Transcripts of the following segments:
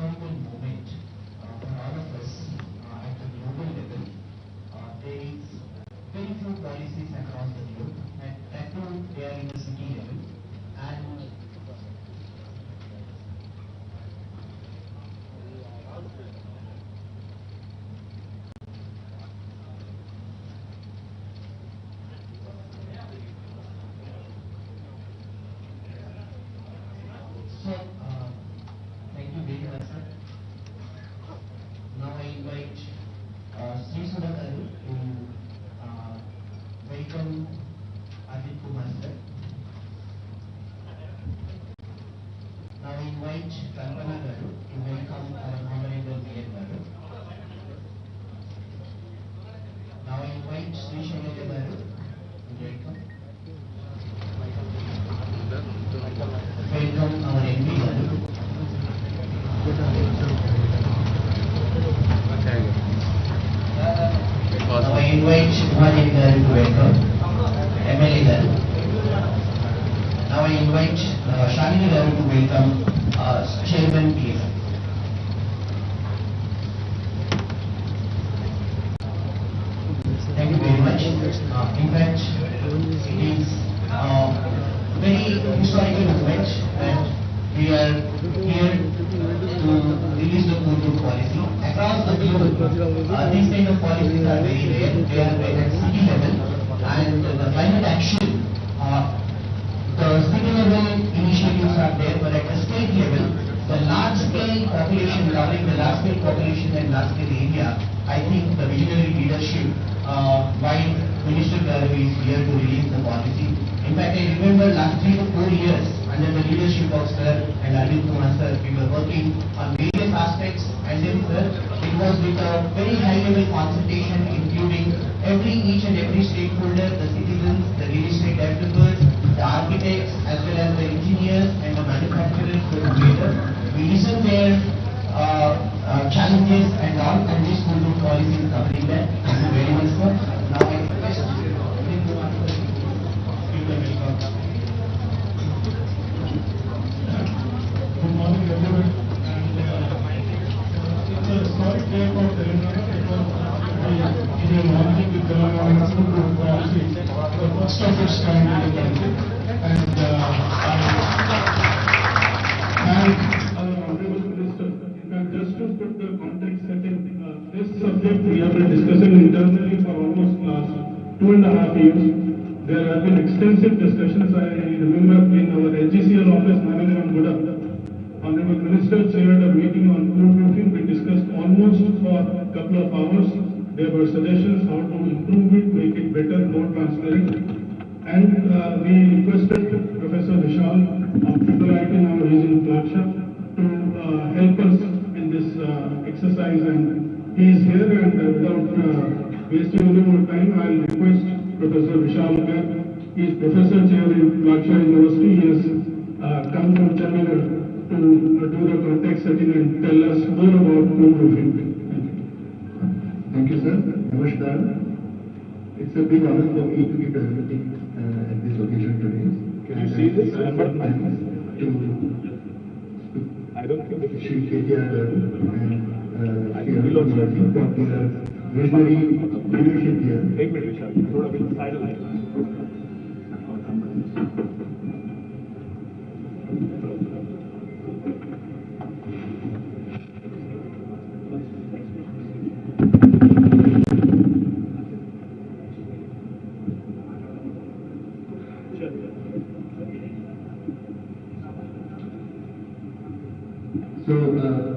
historical moment for all of us at the global level. There is very few policies across the globe, and that too they are in the city level. And so, thank you very much, sir. Now I invite Sri Sudhakaru to welcome Ajit Kumar, sir. Now I invite Kalpana Garu to welcome our Honorable Mayor Garu. Now I invite Sri Shailaja Garu to welcome. Welcome our MP Garu. Now I invite Bhajan Garu to welcome MLA Garu. Now I invite Shalini Garu to welcome Chairman PF. Thank you very much. In fact, it is very historical moment that we are here to release the code policy. Across the globe, these kind of policies are very rare. They are at city level, and the climate action, the city level initiatives are there, but at the state level, the large scale population, covering the large scale population and large scale area, I think the visionary leadership by Minister Garu is here to release the policy. In fact, I remember last 3 to 4 years under the leadership of Sir and Ajit Kumar sir, we were working on various aspects, and then sir, it was with a very high level consultation including each and every stakeholder, the citizens, the real estate developers, the architects, as well as the engineers and the manufacturers put together. We listened their challenges and all, and this code policy is covering that. Thank you very much, sir. Now I request Ajit Kumar sir to give the welcome. Good morning, everyone. It's a historic day for Telangana because we are launching the Telangana Code policy, the first of its kind in the country. And our Honorable Minister, just to put the context setting, this subject we have been discussing internally for almost last 2.5 years. There have been extensive discussions. I remember in our HGCL office, Narayan Buddha, Honorable Minister chaired a meeting on code roofing. We discussed almost for a couple of hours. There were suggestions how to improve it, make it better, more transparent. And we requested Professor Vishal of IIT, now he is in Plaksha, to help us in this exercise. And he is here, and without wasting any more time, I will request Professor Vishal. He is Professor Chair in Plaksha University. He has come from Chennai to do the context setting and tell us more about code roofing. Thank you. Thank you, sir. Namaskar. It's a big honor for me to be presenting at this occasion today. Can you see this? I don't think it's Shri KTR and Shri Abhilon Martin for their visionary leadership here. एक minute विशाल, थोड़ा भी side line. So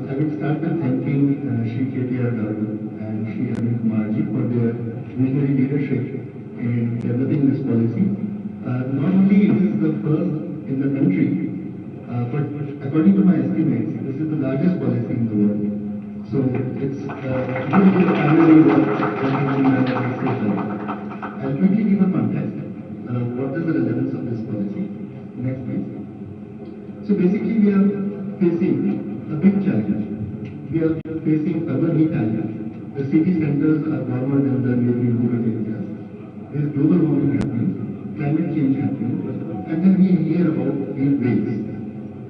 I will start by thanking Shri KTR and Shri Abhilon Martin for their visionary leadership in developing this policy. Not only it is the first in the country, but according to my estimates, this is the largest policy in the world. So it's really finally work in I'll quickly give a context. What is the relevance of this policy? Next, please. So basically, we are facing a big challenge. We are facing urban heat island. The city centers are warmer than the neighboring rural areas. There is global warming happening, climate change happening, and then we hear about heat waves.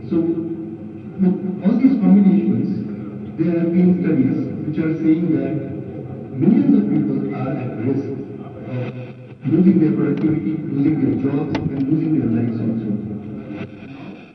So with all these combinations, which are saying that millions of people are at risk of losing their productivity, losing their jobs, and losing their lives also.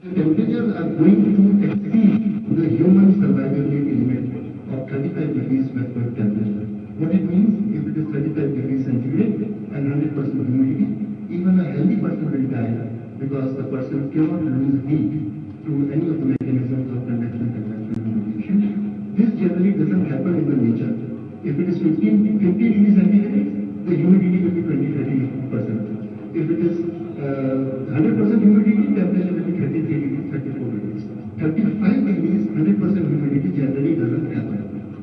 The temperatures are going to exceed the human survivability limit of 35 degrees Celsius temperature. What it means, if it is 35 degrees centigrade and 100% humidity, even a healthy person will die because the person cannot lose heat through any of the mechanisms of convection, convection, and radiation. This generally doesn't happen in the nature. If it is 50 degrees centigrade, the humidity will be 20-30%. If it is 100% humidity, temperature will be 33 degrees, 34 degrees. 35 degrees, 100% humidity generally doesn't happen.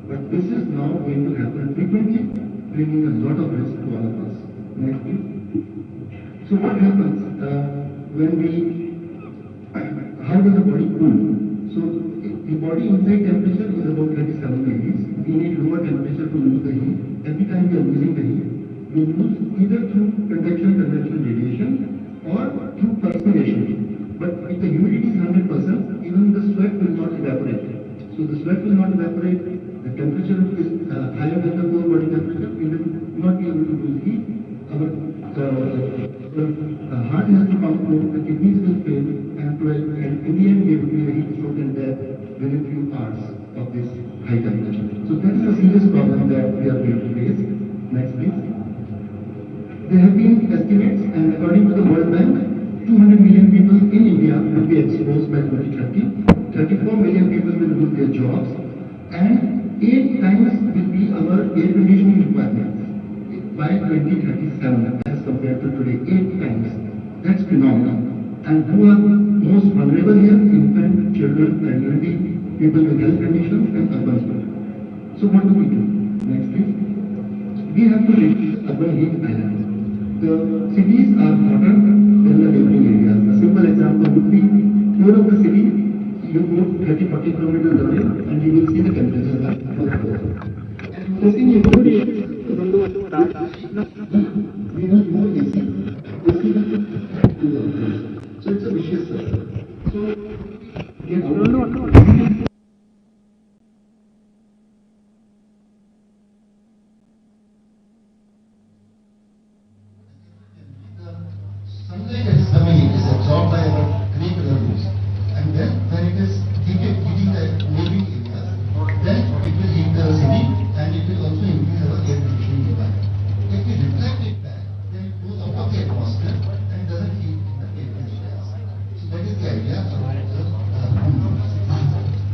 But this is now going to happen frequently, bringing a lot of risk to all of us. Next, please. So what happens when we, how does the body cool? So the body inside temperature is about 37 degrees. We need lower temperature to lose the heat. Every time we are losing the heat, we lose either through convection, convection, radiation or through perspiration. But if the humidity is 100%, even the sweat will not evaporate. So the sweat will not evaporate, the temperature is higher than the core body temperature, we will not be able to lose heat. Our heart has to pump more, the kidneys will fail, and in the end there will be a heat stroke and death within few hours of this high temperature. So that is a serious problem that we are going to face. Next please. There have been estimates, and according to the World Bank, 200 million people in India will be exposed by 2030. 34 million people will lose their jobs, and 8 times will be our air conditioning requirements by 2037 as compared to today. 8 times. That's phenomenal. And who are most vulnerable here? Infant, children, elderly, people with health conditions, and urban people. So what do? Next please. We have to reduce urban heat island. The cities are hotter than the neighboring areas. A simple example would be, out of the city, you go 30-40 kilometers away and you will see the temperature are much lower. And we have more AC. So it's a vicious circle. So get out of it. Sunlight that is coming in is absorbed by our cranial roots, and then when it is heating the neighboring areas, then it will heat the city and it will also increase our air conditioning demand. If we reflect it back, then it goes out of the atmosphere and doesn't heat in the air conditioners. So that is the idea of the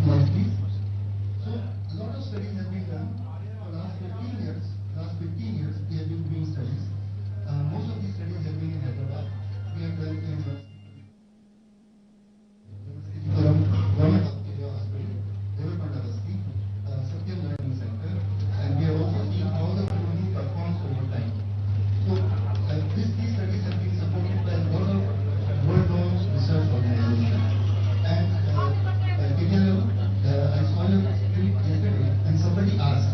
noise, please. So a lot of studies have been done for last 15 years. Last 15 years, we have been doing studies. Most of these studies have been in Hyderabad. We have done in Government Hospital, Development University, Satyam Learning Center, and we have also seen how the community performs over time. So these studies have been supported by a lot of world-known research organizations. And KTR, I saw your clip yesterday, and somebody asked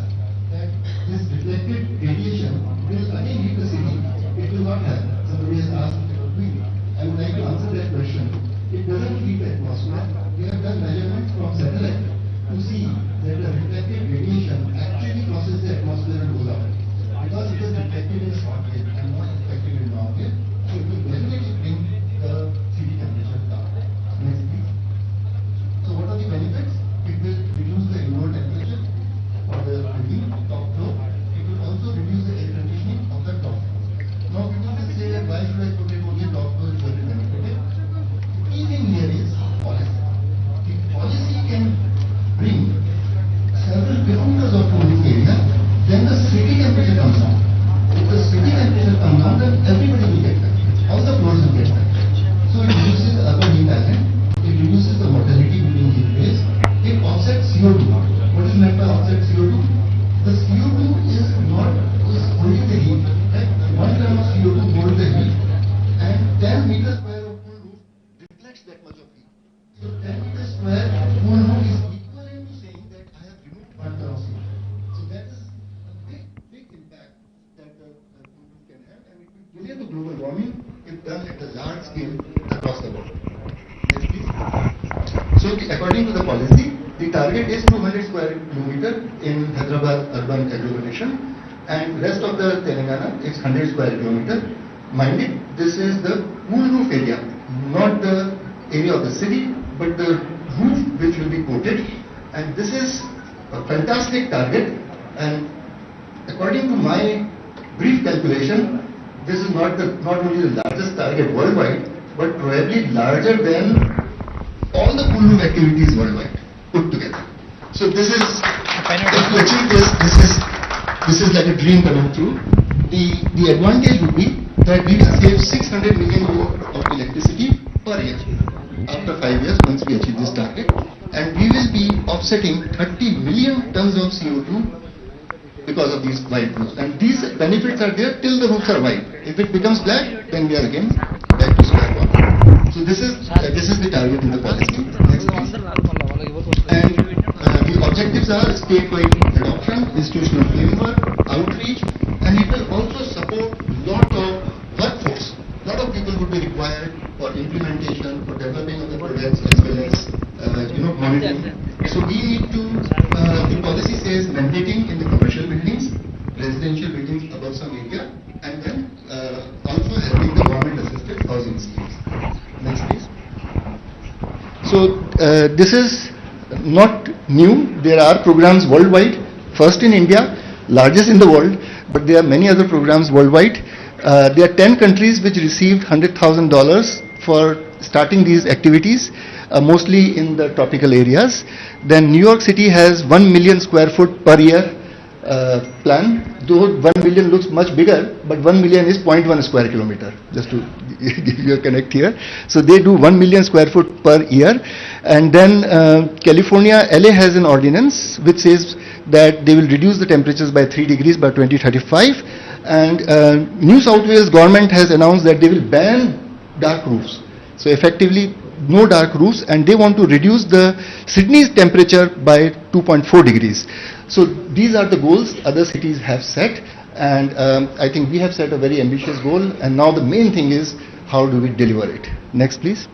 that this reflected radiation will again hit the city. It will not happen. Somebody has asked if it will be. I would like to answer that question. It doesn't heat the atmosphere. We have done measurements from satellite to see that the reflected radiation actually crosses the atmosphere and goes out. Because it is reflected in short wave and not reflected in long wave, so it will definitely bring the city temperature down. Next please. So what are the benefits? It will reduce the indoor temperature for the building, top floor. It will also reduce the air conditioning of the top floor. Now people will say that why should I put it only top floor is very benefited. The key thing here is policy. If policy can bring several kilometers of cooling area, then the city temperature comes down. If the city temperature comes down, then everybody will get that. All the floors will get that. So it reduces the urban heat island, it reduces the mortality between heat waves, it offsets CO2. What is meant by offset CO2? The CO2 is holding the heat. Right? 1 gram of CO2 holds the heat, and 10 meters square of cool roof reflects that much of heat. So 10 meters square cool roof is equivalent to saying that I have removed 1 gram of CO2. So that is a big impact that the cool roof can have, and it will delay the global warming if done at a large scale across the world. Next please. So according to the policy, The target is 200 square kilometer in Hyderabad urban agglomeration, and rest of the Telangana is 100 square kilometer. Mind it, this is the cool roof area, not the area of the city, but the roof which will be coated. And this is a fantastic target, and according to my brief calculation, this is not only the largest target worldwide, but probably larger than all the cool roof activities worldwide put together. So this is, if you achieve this is like a dream coming true. The advantage would be that we will save 600 million euro of electricity per year after 5 years once we achieve this target, and we will be offsetting 30 million tons of CO2 because of these white roofs. And these benefits are there till the roofs are white. If it becomes black, then we are again back to square one. So this is the target in the policy. Next, please. And the objectives are statewide adoption, institutional framework, outreach, and it will also support lot of workforce. Lot of people would be required for implementation, for developing of the products as well as monitoring. So we need to, the policy says mandating in the commercial buildings, residential buildings above some area, and then also helping the government assisted housing schemes. Next please. So this is not new. There are programs worldwide, first in India, largest in the world, but there are many other programs worldwide. There are 10 countries which received $100,000 for starting these activities, mostly in the tropical areas. Then New York City has 1 million square foot per year plan. Though 1 million looks much bigger, but 1 million is 0.1 square kilometer, just to give you a connect here. So they do 1 million square foot per year. And then California, LA has an ordinance which says that they will reduce the temperatures by 3 degrees by 2035. And New South Wales government has announced that they will ban dark roofs. So effectively, no dark roofs, and they want to reduce the Sydney's temperature by 2.4 degrees. So these are the goals other cities have set, and I think we have set a very ambitious goal, and now the main thing is how do we deliver it. Next please.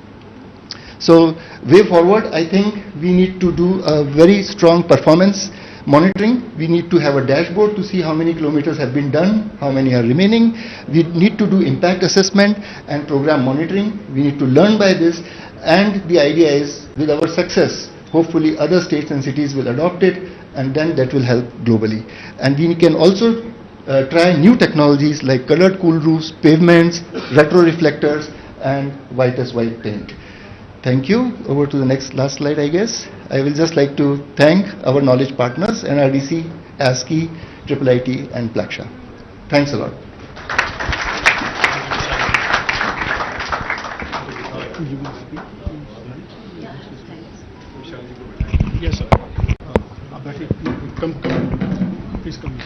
So way forward, I think we need to do a very strong performance monitoring. We need to have a dashboard to see how many kilometers have been done, how many are remaining. We need to do impact assessment and program monitoring. We need to learn by this, and the idea is with our success, hopefully other states and cities will adopt it, and then that will help globally. And we can also try new technologies like colored cool roofs, pavements, retro reflectors, and white as white paint. Thank you. Over to the last slide, I guess. I will just like to thank our knowledge partners, NRDC, ASCII, IIIT, and Plaksha. Thanks a lot. Yes, sir. Come. Please come.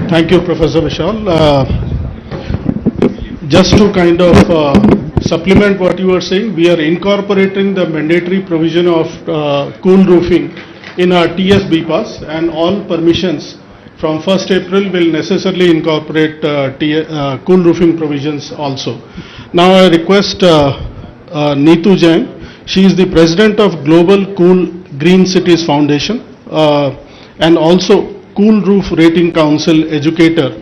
Thank you, Professor Vishal. Just to kind of supplement what you were saying, we are incorporating the mandatory provision of cool roofing in our TSB pass, and all permissions from 1st April will necessarily incorporate cool roofing provisions also. Now I request Neetu Jain. She is the president of Global Cool Green Cities Foundation and also Cool Roof Rating Council educator.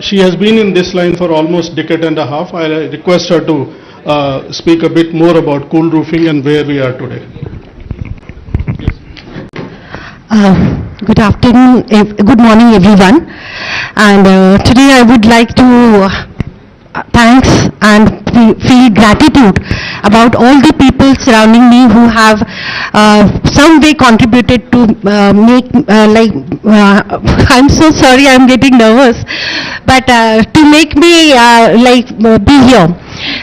She has been in this line for almost a decade and a half. I request her to speak a bit more about cool roofing and where we are today. Good afternoon, good morning everyone. And today I would like to thanks and feel gratitude about all the people surrounding me who have some way contributed to make I'm so sorry, I'm getting nervous, but to make me be here.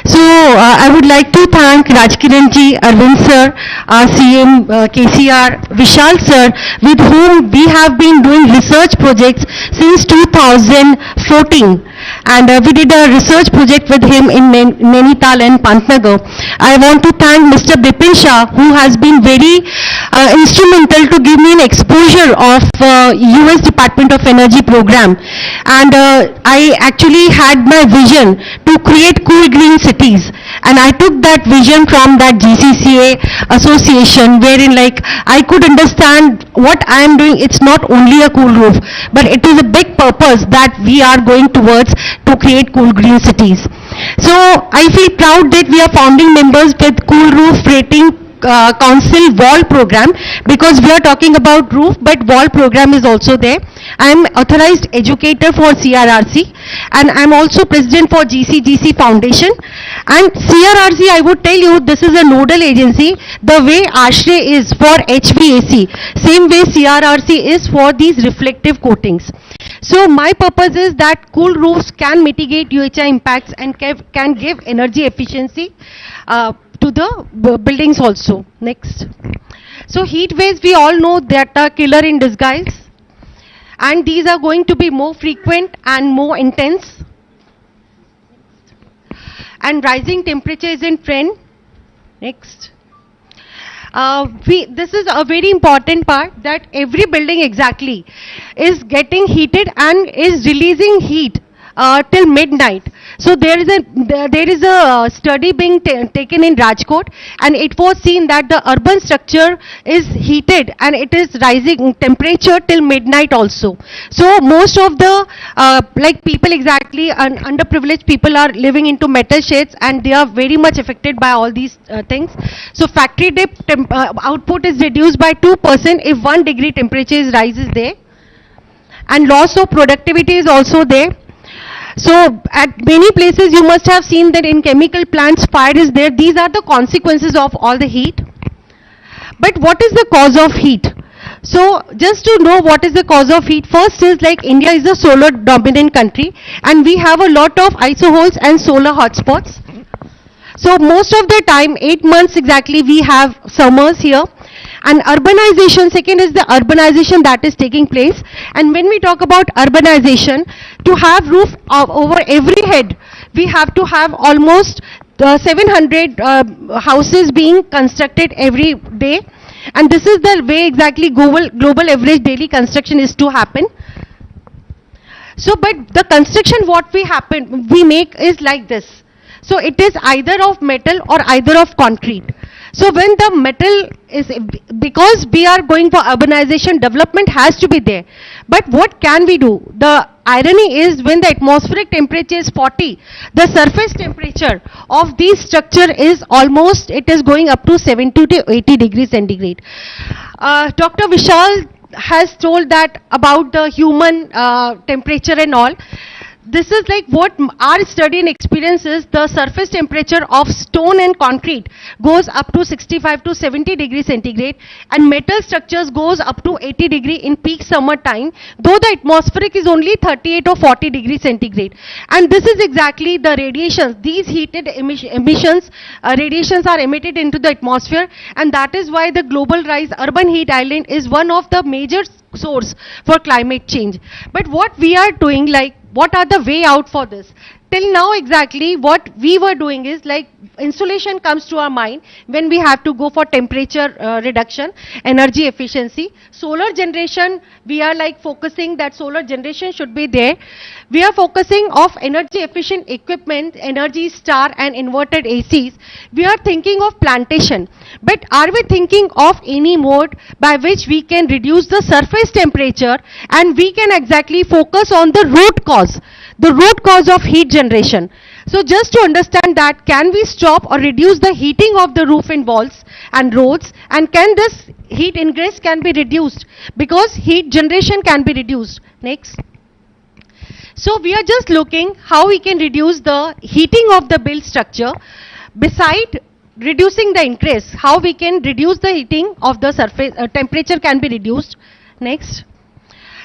So I would like to thank Rajkiran ji, Arvind sir, our CM KCR, Vishal sir, with whom we have been doing research projects since 2014. And we did a research project with him in Nainital and Pantnagar. I want to thank Mr. Bipin Shah, who has been very instrumental to give me an exposure of US Department of Energy program. And I actually had my vision to create cool green green cities. And I took that vision from that GCCA association, wherein like I could understand what I am doing. It's not only a cool roof, but it is a big purpose that we are going towards to create cool green cities. So I feel proud that we are founding members with Cool Roof Rating Council wall program, because we are talking about roof, but wall program is also there. I am authorized educator for CRRC, and I am also president for GCGC Foundation. And CRRC, I would tell you, this is a nodal agency. The way ASHRAE is for HVAC, same way CRRC is for these reflective coatings. So my purpose is that cool roofs can mitigate UHI impacts and can give energy efficiency to the buildings also. Next. So heat waves, we all know that are killer in disguise, and these are going to be more frequent and more intense. And rising temperature is in trend. Next. This is a very important part, that every building exactly is getting heated and is releasing heat till midnight. So there is a study being taken in Rajkot, and it was seen that the urban structure is heated and it is rising temperature till midnight also. So most of the like people exactly, underprivileged people are living into metal sheds, and they are very much affected by all these things. So factory output is reduced by 2% if 1 degree temperature rises there, and loss of productivity is also there. So at many places you must have seen that in chemical plants fire is there. These are the consequences of all the heat. But what is the cause of heat? So just to know what is the cause of heat, first is like India is a solar dominant country, and we have a lot of isoholes and solar hotspots. So most of the time, 8 months exactly, we have summers here. And urbanization, second is the urbanization that is taking place. And when we talk about urbanization, to have roof over every head, we have to have almost 700 houses being constructed every day. And this is the way exactly global average daily construction is to happen. So, but the construction what we make is like this. So it is either of metal or either of concrete. So when the metal is, because we are going for urbanization, development has to be there. But what can we do? The irony is, when the atmospheric temperature is 40, the surface temperature of this structure is almost, it is going up to 70 to 80 degrees centigrade. Dr. Vishal has told that about the human temperature and all. This is like what our study and experience is. The surface temperature of stone and concrete goes up to 65 to 70 degrees centigrade, and metal structures goes up to 80 degree in peak summer time, though the atmospheric is only 38 or 40 degrees centigrade. And this is exactly the radiations. These heated emissions, radiations are emitted into the atmosphere, and that is why the global rise urban heat island is one of the major source for climate change. But what we are doing, like, what are the way out for this? Till now exactly what we were doing is like insulation comes to our mind when we have to go for temperature reduction, energy efficiency. Solar generation, we are like focusing that solar generation should be there. We are focusing of energy efficient equipment, Energy Star and inverted ACs. We are thinking of plantation. But are we thinking of any mode by which we can reduce the surface temperature and we can exactly focus on the root cause? The root cause of heat generation. So just to understand that, can we stop or reduce the heating of the roof and walls and roads, and can this heat ingress can be reduced, because heat generation can be reduced. Next. So we are just looking how we can reduce the heating of the build structure. Beside reducing the ingress, how we can reduce the heating of the surface, temperature can be reduced. Next.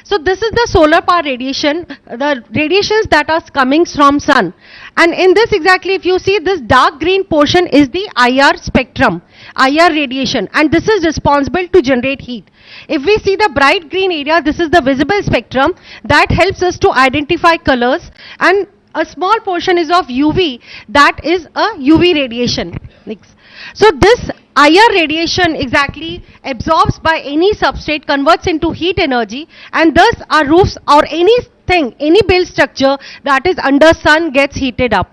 So this is the solar power radiation, the radiations that are coming from sun. And in this exactly, if you see this dark green portion is the IR spectrum, IR radiation, and this is responsible to generate heat. If we see the bright green area, this is the visible spectrum that helps us to identify colors, and a small portion is of UV, that is a UV radiation. Next. So this IR radiation exactly absorbs by any substrate, converts into heat energy, and thus our roofs or anything, any build structure that is under sun gets heated up.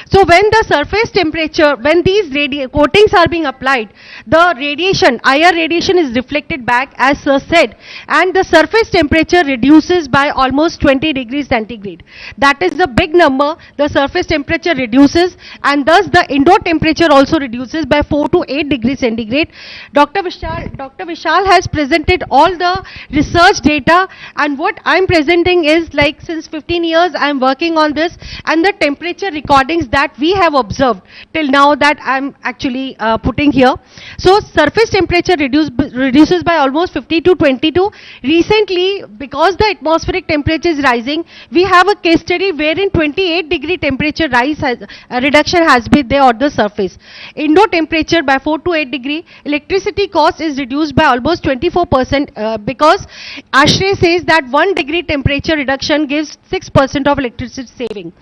So when the surface temperature, when these coatings are being applied, the radiation, IR radiation is reflected back as sir said, and the surface temperature reduces by almost 20 degrees centigrade. That is the big number. The surface temperature reduces, and thus the indoor temperature also reduces by 4 to 8 degrees centigrade. Dr. Vishal has presented all the research data, and what I'm presenting is like since 15 years I'm working on this, and the temperature recordings that we have observed till now that I'm actually putting here. So surface temperature reduces by almost 50 to 22. Recently, because the atmospheric temperature is rising, we have a case study wherein 28 degree temperature reduction has been there on the surface. Indoor temperature by 4 to 8 degree. Electricity cost is reduced by almost 24% because ASHRAE says that 1 degree temperature reduction gives 6% of electricity saving.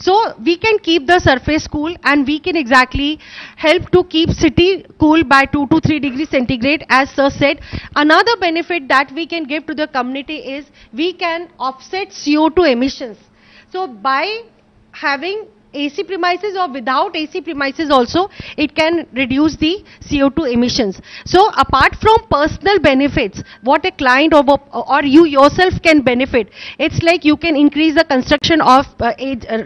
So we can keep the surface cool, and we can exactly help to keep city cool by 2 to 3 degrees centigrade, as sir said. Another benefit that we can give to the community is we can offset CO2 emissions. So by having AC premises or without AC premises also, it can reduce the CO2 emissions. So apart from personal benefits, what a client or you yourself can benefit, it's like you can increase the construction of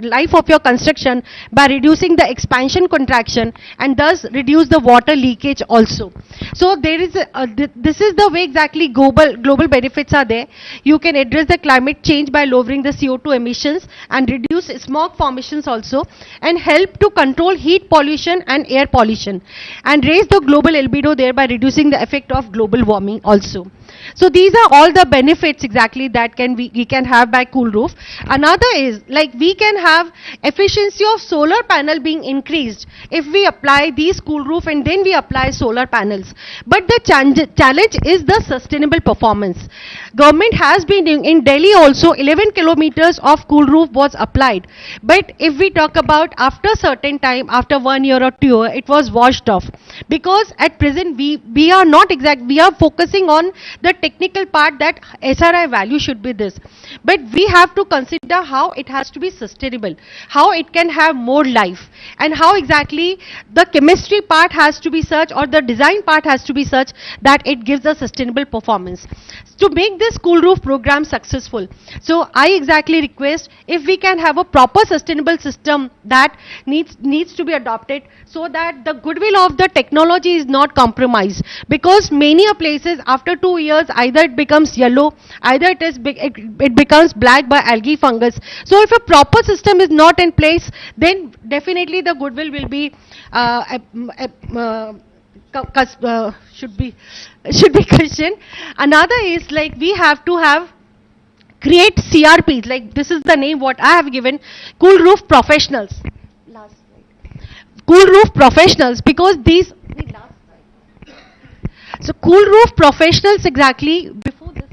life of your construction by reducing the expansion contraction, and thus reduce the water leakage also. So there is this is the way exactly global benefits are there. You can address the climate change by lowering the CO2 emissions and reduce smog formations also, and help to control heat pollution and air pollution, and raise the global albedo, thereby reducing the effect of global warming also. So these are all the benefits exactly that we can have by cool roof. Another is like we can have efficiency of solar panel being increased if we apply these cool roof and then we apply solar panels. But the challenge is the sustainable performance. Government has been doing, in Delhi also 11 kilometers of cool roof was applied. But if we talk about after certain time, after 1 year or 2 years, it was washed off. Because at present we are focusing on the technical part that SRI value should be this. But we have to consider how it has to be sustainable, how it can have more life, and how exactly the chemistry part has to be such, or the design part has to be such that it gives a sustainable performance. To make this cool roof program successful, so I exactly request if we can have a proper sustainable system that needs to be adopted, so that the goodwill of the technology is not compromised. Because many a places after 2 years either it becomes yellow, either it becomes black by algae fungus. So if a proper system is not in place, then definitely the goodwill will be should be questioned. Another is like we have to create CRPs, like this is the name what I have given, cool roof professionals. Last slide. Cool roof professionals, because these so cool roof professionals exactly before this.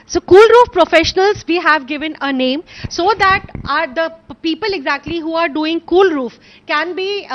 So cool roof professionals, we have given a name so that the people exactly who are doing cool roof can be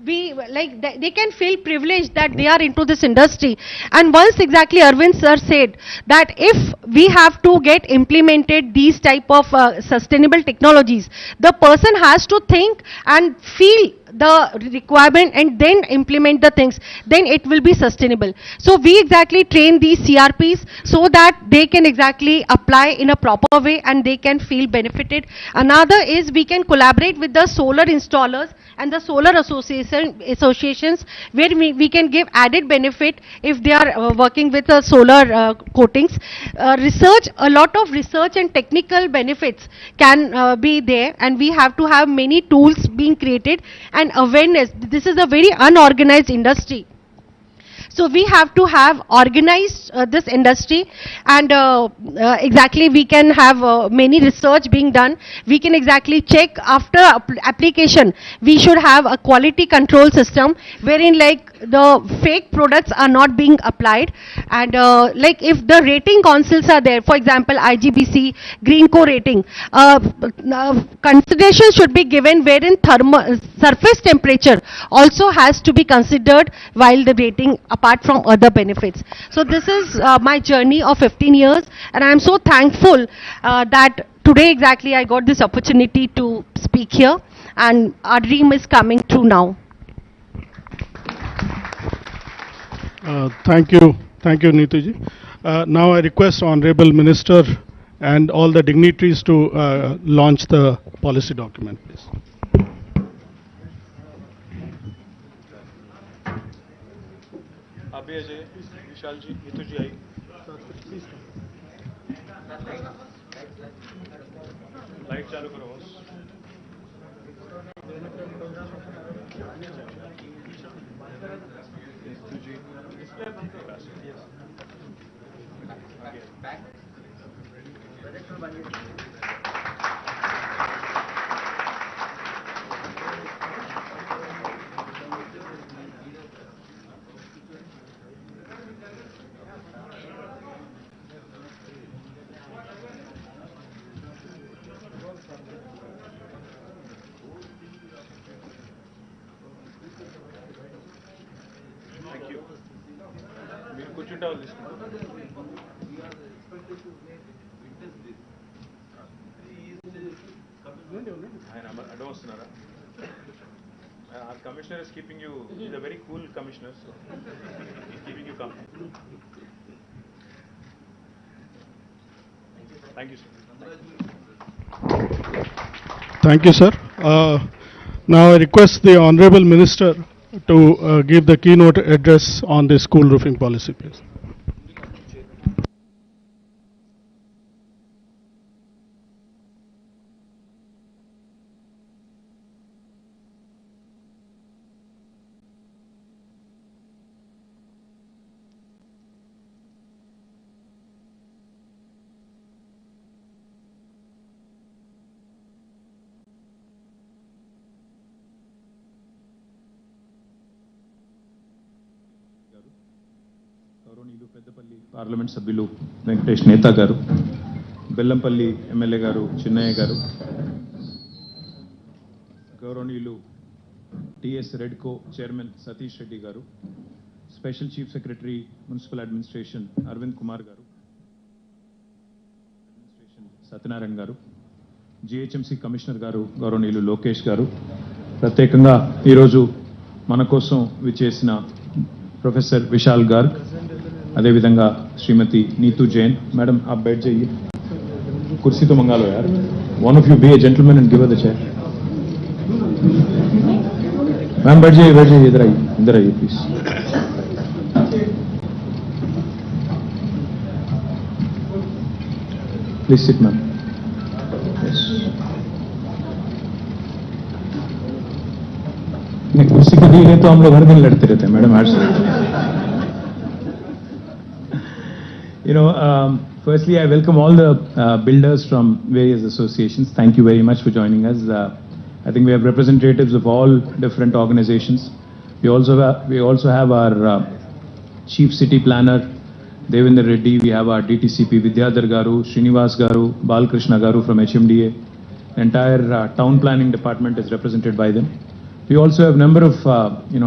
like they can feel privileged that they are into this industry. And once exactly Arvind sir said that if we have to get implemented these type of sustainable technologies, the person has to think and feel the requirement and then implement the things, then it will be sustainable. So we exactly train these CRPs so that they can exactly apply in a proper way and they can feel benefited. Another is we can collaborate with the solar installers and the solar associations, where we can give added benefit if they are working with solar coatings. A lot of research and technical benefits can be there, and we have to have many tools being created and awareness. This is a very unorganized industry. So we have to have organized this industry, and exactly we can have many research being done. We can exactly check after application. We should have a quality control system wherein like the fake products are not being applied, and like if the rating councils are there, for example IGBC, Greenco rating, consideration should be given wherein surface temperature also has to be considered while the rating applies. apart from other benefits. So this is my journey of 15 years, and I am so thankful that today exactly I got this opportunity to speak here, and our dream is coming true now. Thank you, Neetuji. Now I request Honorable Minister and all the dignitaries to launch the policy document, please. अभी अजय विशाल जी नीतू जी आई light चालू करो बस नीतू जी thank you మీరు కూర్చుంటే వాళ్ళు తీసుకుంటారు ఆయన అడ్డం వస్తున్నారా our commissioner is keeping you, he's a very cool commissioner, so he's keeping you calm. Thank you, sir. Thank you, sir. Now I request the Honorable Minister to give the keynote address on the school roofing policy, please. గౌరవనీయులు Peddapalli parliament సభ్యులు వెంకటేష్ నేతా గారు, Bellampalli MLA గారు చిన్నయ్య గారు, గౌరవనీయులు TS REDCO chairman Satish Reddy గారు, special chief secretary municipal administration Arvind Kumar గారు, administration Satyanarayana గారు, GHMC commissioner గారు గౌరవనీయులు లోకేష్ గారు, ప్రత్యేకంగా ఈరోజు మన కోసం విచ్చేసిన प्रोफेसर विशाल गर्ग, अदेविधंगा श्रीमती नीतू जैन. मैडम आप बैठ जाइए, कुर्सी तो मंगा लो यार. One of you be a gentleman and give a the chair. Ma'am बैठ जाइए, इधर आइए प्लीज. Please sit ma'am. कुर्सी को दी तो हम लोग हर दिन लड़ते रहते हैं madam. You know, firstly I welcome all the builders from various associations. Thank you very much for joining us. I think we have representatives of all different organizations. We also have our chief city planner Devendra Reddy. We have our DTCP Vidyadhar Garu, Srinivas Garu, Balkrishna Garu from HMDA. Entire town planning department is represented by them. We also have a number of,